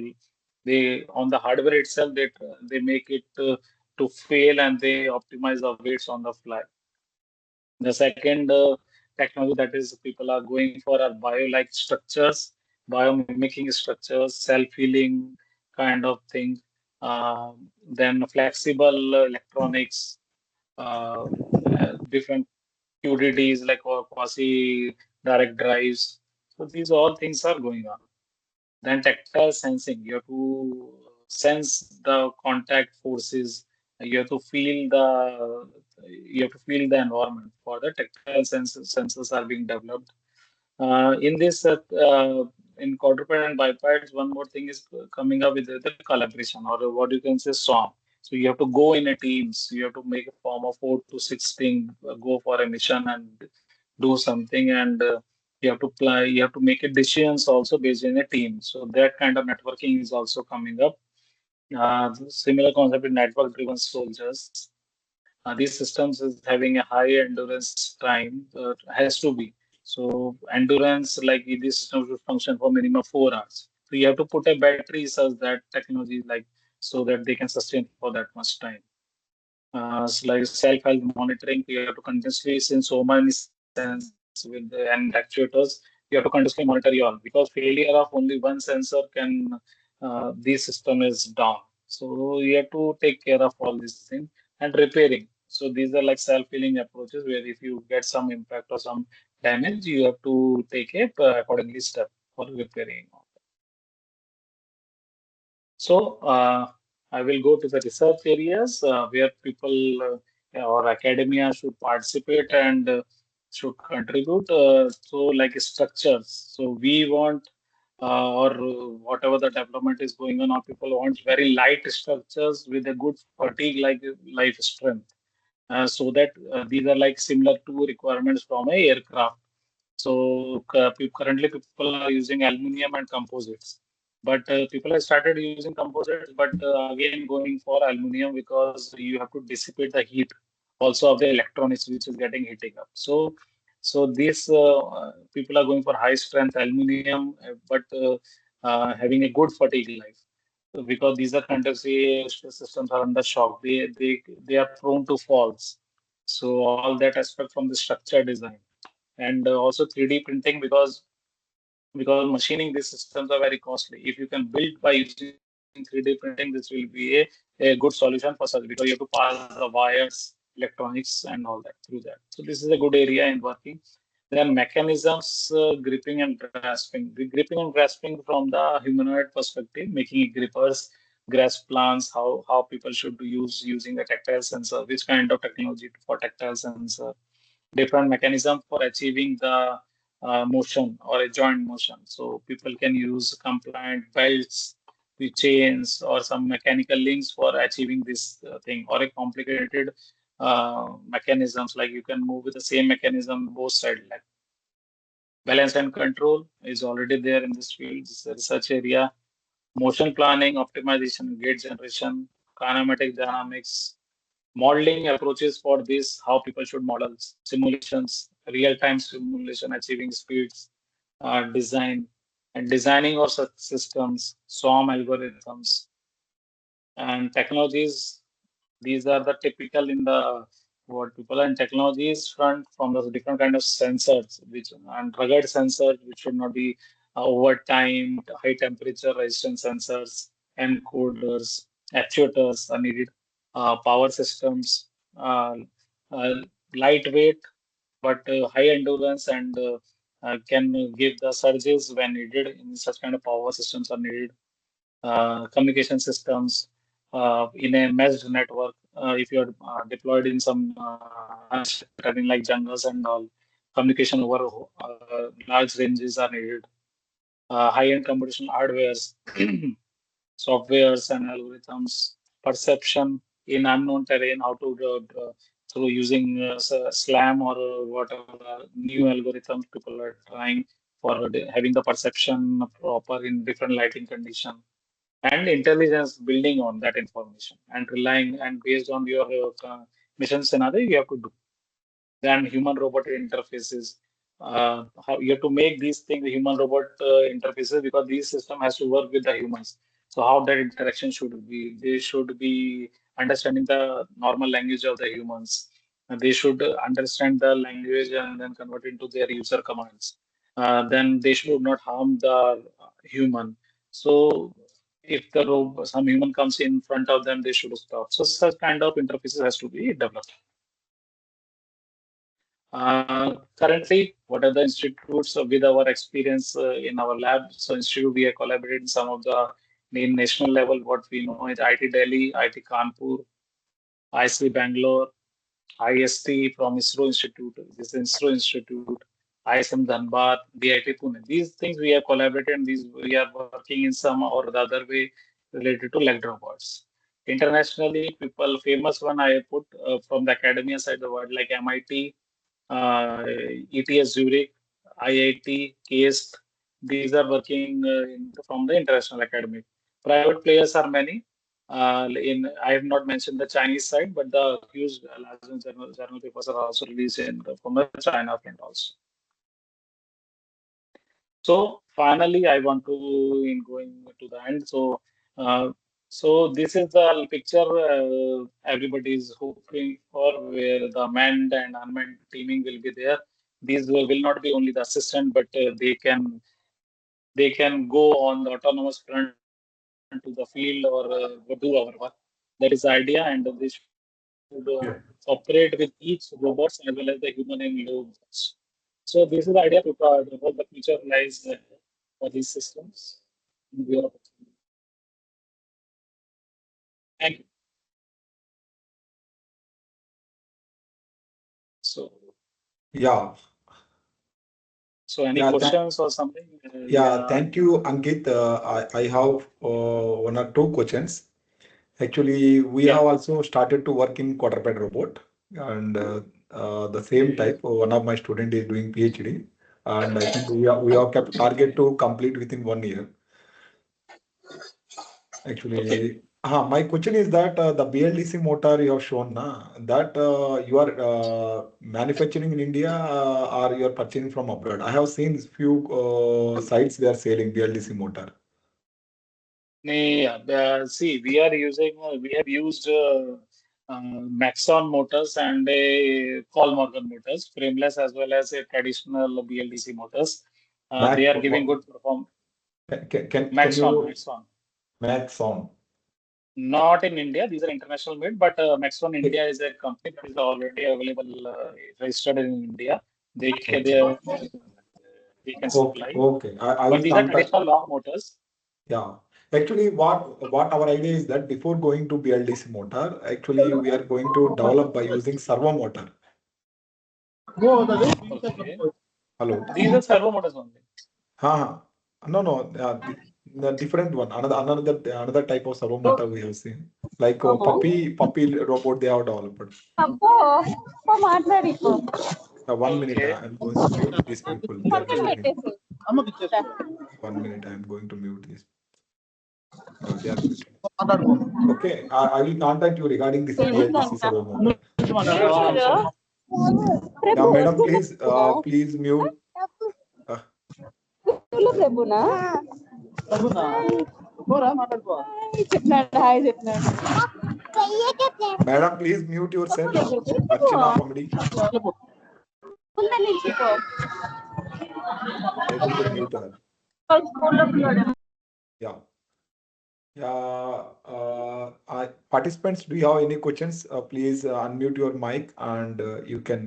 they on the hardware itself, they make it to fail and they optimize the weights on the fly. The second technology that is people are going for are bio-like structures, biomimicking structures, self-healing kind of thing. Then flexible electronics, different QDDs like or quasi direct drives. So these all things are going on. Then tactile sensing, you have to sense the contact forces. You have to feel the environment. For the tactile sensors are being developed. In this, in quadruped and bipeds, one more thing is coming up with the collaboration or what you can say swarm. So you have to go in a teams. You have to make a form of 4 to 6 thing, go for a mission and do something, and you have to play. You have to make a decisions also based in a team. So that kind of networking is also coming up. Similar concept in network-driven soldiers. These systems is having a high endurance time, has to be. So endurance, like these systems will function for minimum 4 hours. So you have to put a battery such that technology like so that they can sustain for that much time. So like self-health monitoring, you have to continuously, since so many sensors with and actuators, you have to continuously monitor you all because failure of only one sensor can the system is down. So you have to take care of all these things and repairing. So these are like self-healing approaches where if you get some impact or some damage, you have to take a accordingly step for repairing. So I will go to the research areas where people or academia should participate and should contribute. So like structures. So we want or whatever the development is going on, or people want very light structures with a good fatigue like life strength. So that these are like similar to requirements from a aircraft. So currently people are using aluminum and composites, but people have started using composites, but again going for aluminum because you have to dissipate the heat also of the electronics which is getting heating up. So these people are going for high strength aluminum, but having a good fatigue life. So because these are continuously systems are under shock, they are prone to falls. So all that aspect from the structure design and also 3D printing because machining these systems are very costly. If you can build by using 3D printing, this will be a good solution for such because you have to pass the wires, electronics, and all that through that. So this is a good area in working. Then mechanisms, gripping and grasping. The gripping and grasping from the humanoid perspective, making it grippers, grasp plans, how people should use using the tactile sensor, which kind of technology for tactile sensor, different mechanism for achieving the motion or a joint motion. So people can use compliant belts, the chains, or some mechanical links for achieving this thing, or a complicated mechanisms like you can move with the same mechanism both sides. Like balance and control is already there in this field. This is a research area. Motion planning, optimization, gate generation, kinematic dynamics, modeling approaches for this, how people should model simulations, real-time simulation, achieving speeds, design, and designing of such systems, SOM algorithms, and technologies. These are the typical in the what people and technologies front from the different kind of sensors, which and rugged sensors, which should not be over time, high temperature resistant sensors, encoders, actuators are needed, power systems, uh, uh, lightweight but high endurance and can give the surges when needed. In such kind of power systems are needed. communication systems in a meshed network. If you're deployed in some unstructured terrain like jungles and all, communication over large ranges are needed. High-end computational hardwares, softwares and algorithms, perception in unknown terrain, how to through using SLAM or whatever new algorithms people are trying for having the perception proper in different lighting condition and intelligence building on that information and relying and based on your mission scenario you have to do than human robot interfaces. How you have to make these things human robot interfaces because these system has to work with the humans. So how that interaction should be? They should be understanding the normal language of the humans. And they should understand the language and then convert into their user commands. Then they should not harm the human. So if some human comes in front of them, they should stop. So such kind of interfaces has to be developed. Currently, what are the institutes with our experience in our lab? So, institute we are collaborating some of the in national level. What we know is IT Delhi, IT Kanpur, IC Bangalore, IST from ISRO Institute, this ISRO Institute, ISM Dhanbad, DIT Pune. These things we have collaborated. And these we are working in some or the other way related to leg robots. Internationally, people famous one I put from the academia side of the world like MIT ETS Zurich, IIT, KST. These are working from the international academic. Private players are many. I have not mentioned the Chinese side, but the huge large journal papers are also released from the China front also. So finally, I want to in going to the end. Uh, so this is the picture everybody is hoping for, where the manned and unmanned teaming will be there. These will not be only the assistant, but they can go on the autonomous front to the field or do our work. That is the idea, and they should cooperate with each robots as well as the human in loop. So this is the idea. The whole the future lies for these systems. We are, thank you. So, Yeah, so any yeah, questions or something? yeah. Yeah, Thank you, Ankit. I have one or two questions. Actually, we have yeah. also started to work in quadruped robot, and the same Okay. type. One of my student is doing PhD, and I think we have kept target to complete within 1 year. Okay. Actually, my question is that the BLDC motor you have shown, that you are manufacturing in India or you are purchasing from abroad. I have seen few sites they are selling BLDC motor. Yeah, see, we have used Maxon motors and a Col Morgan motors, frameless as well as a traditional BLDC motors. Mac, They are giving good performance. can Maxon, you Maxon. Maxon? Not in India, these are international made, but Maxon India is a company that is already available, registered in India. Okay, They can okay, supply, okay. I but will these are contact. traditional long motors. Yeah. Actually, what our idea is that before going to BLDC motor, actually we are going to develop by using servo motor. Okay. Hello. These are servo motors only. Ha. No, no. The different one. Another type of servo motor we have seen. Like puppy robot they have developed. అబ్బో అబ్బో మాట్లాడిపో 1 minute. Okay. I'm going to mute these people. They are పక్కన disturbing. పెట్టేసి 1 minute. I'm going to mute this. They are muted. Okay. I will contact you regarding this BLDC ఏంటంట servo motor. చూడు ప్రభు Yeah, madam, వస్తున్నా please mute. Uh, ప్రభునా చెప్పినాడు hi చెప్పినాడు madam, please mute yourself. Prabhu Archana Pamdi, ముందర నుంచి పో able to mute her. స్కూల్లో పిల్లోడు Yeah. Participants, do you have any questions? Please unmute your mic and you can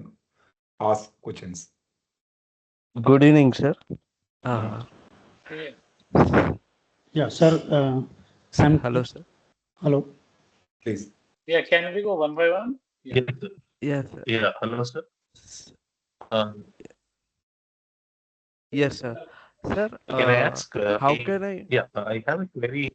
ask questions. Good evening, sir. Yeah. Okay. Yeah, sir. Sam, Hello, sir. hello. Please. Yeah, can we go one by one? Yeah. Yes, sir. Yes, sir. Yeah, hello, sir. S- Uh, Yes, sir. Sir, can I ask? how can I, Yeah, I have a query.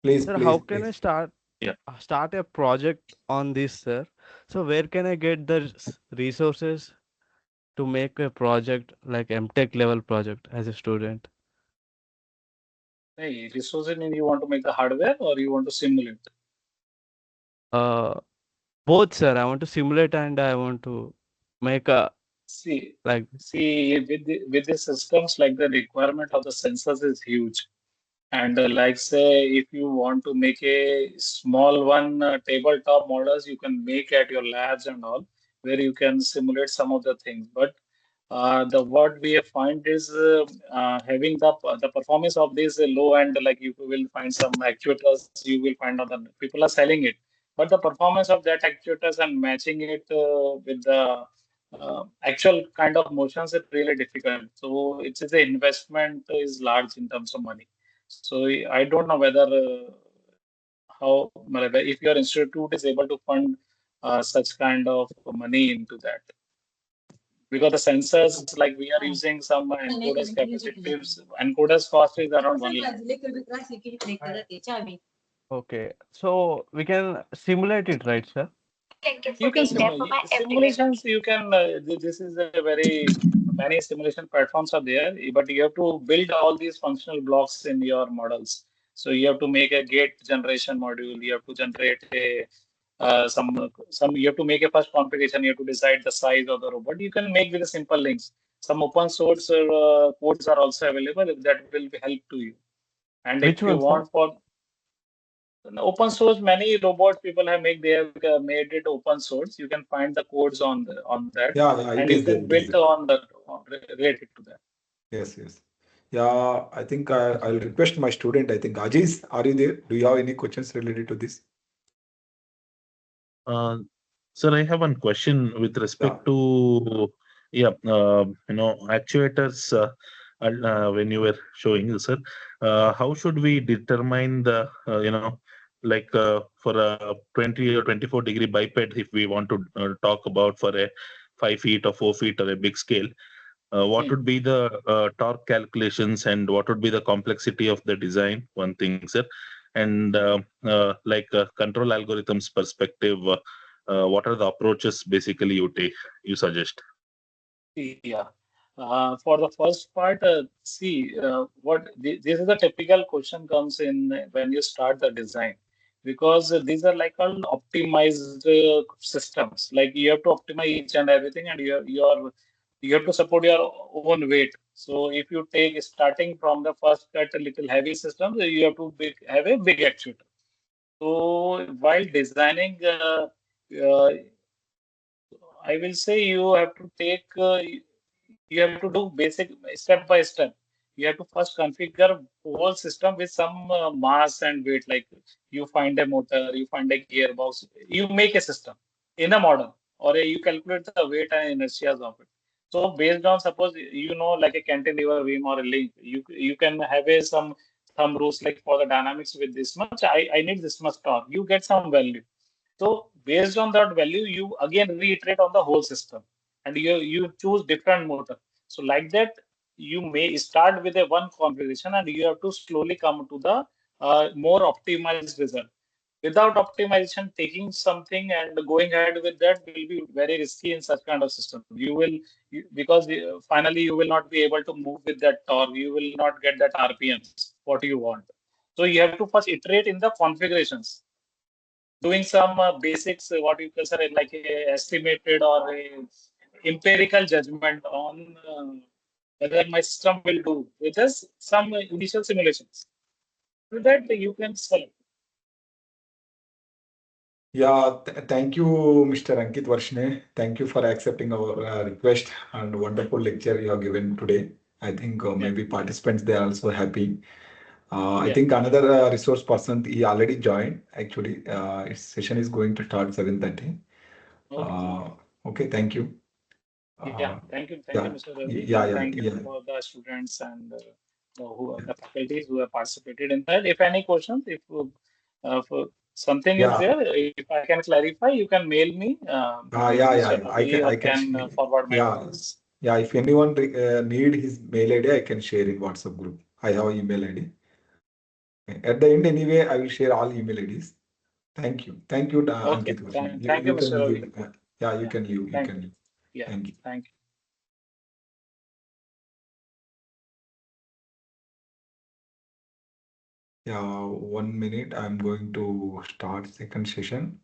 Please, sir, how please, can I please. Yeah, start a project on this, sir? So where can I get the resources to make a project like MTech level project as a student? Hey, resources mean you want to make the hardware or you want to simulate? Uh, Both, sir. I want to simulate and I want to make a See, like. with the systems, like the requirement of the sensors is huge. And like say, if you want to make a small one tabletop models, you can make at your labs and all, where you can simulate some of the things. But the what we have find is having the performance of this low end, like you will find some actuators, you will find on the people are selling it, but the performance of that actuators and matching it with the actual kind of motions is really difficult. So it's a investment is large in terms of money. So I don't know whether how if your institute is able to fund such kind of money into that, because the sensors like we are using some encoders capacitives, encoders cost is around 1 lakh. Okay, so we can simulate it, right, sir? You can simulations. You can. This is a very many simulation platforms are there, but you have to build all these functional blocks in your models. So you have to make a gate generation module. You have to generate a some. You have to make a first configuration. You have to decide the size of the robot. You can make with the simple links. Some open source codes are also available that will be help to you. And Which if you one, sir? want for open source, many robots people have made they have made it open source. You can find the codes on that, Yeah, yeah, and it you is there. can It is build there. on that related to that. Yes, yes. Yeah, I think I'll request my student. I think Ajiz, are you there? Do you have any questions related to this? uh, sir, I have one question with Yeah. respect to actuators. When you were showing, sir, how should we determine the like for a 20 or 24-degree biped, if we want to talk about for a 5 feet or 4 feet or a big scale? What Hmm. would be the torque calculations and what would be the complexity of the design? One thing, sir. And control algorithms perspective, what are the approaches basically you suggest? Yeah. For the first part, see this is a typical question comes in when you start the design, because these are like all optimized systems. Like you have to optimize each and everything, and you have to support your own weight. So if you take starting from the first cut a little heavy system, you have to have a big actuator. So while designing, uh, I will say you have to take you have to do basic step by step. You have to first configure whole system with some mass and weight. Like you find a motor, you find a gearbox, you make a system in a model, or you calculate the weight and inertias of it. So based on suppose like a cantilever beam or a link, you can have a some rules like for the dynamics with this much. I need this much torque. You get some value. So based on that value, you again reiterate on the whole system, and you choose different motor. So like that, you may start with a one configuration, and you have to slowly come to the more optimized result. Without optimization, taking something and going ahead with that will be very risky in such kind of system. Because finally you will not be able to move with that torque. You will not get that RPMs what you want. So you have to first iterate in the configurations, doing some basics, what you consider like a estimated or a empirical judgment on whether my system will do with just some initial simulations. So that you can select. Yeah, thank you, Mr. Ankith Varshinay. Thank you for accepting our request and wonderful lecture you have given today. I think Yeah, maybe participants they are also happy. I yeah. think another resource person he already joined. Actually, his session is going to start 7:30. Okay. Uh, okay, thank you. Yeah. Uh, Thank you, yeah, Mr. Ravi, yeah, and yeah, thank you yeah. for the students and who the faculties who have participated in that. If any questions, if something is Yeah. there, if I can clarify, you can mail me. Maybe Yeah, Mr. yeah. Ravi or I can. can forward my Yeah, details. yeah. If anyone need his mail ID, I can share in WhatsApp group. I have email ID. At the end, anyway, I will share all email IDs. Thank you, Okay. Ankith Varshinay. Thank you, You can Mr. leave. Ravi. Yeah, you Yeah. can leave. You Thank can you. leave. Yeah. Thank you. Thank you. Yeah, 1 minute. I'm going to start second session.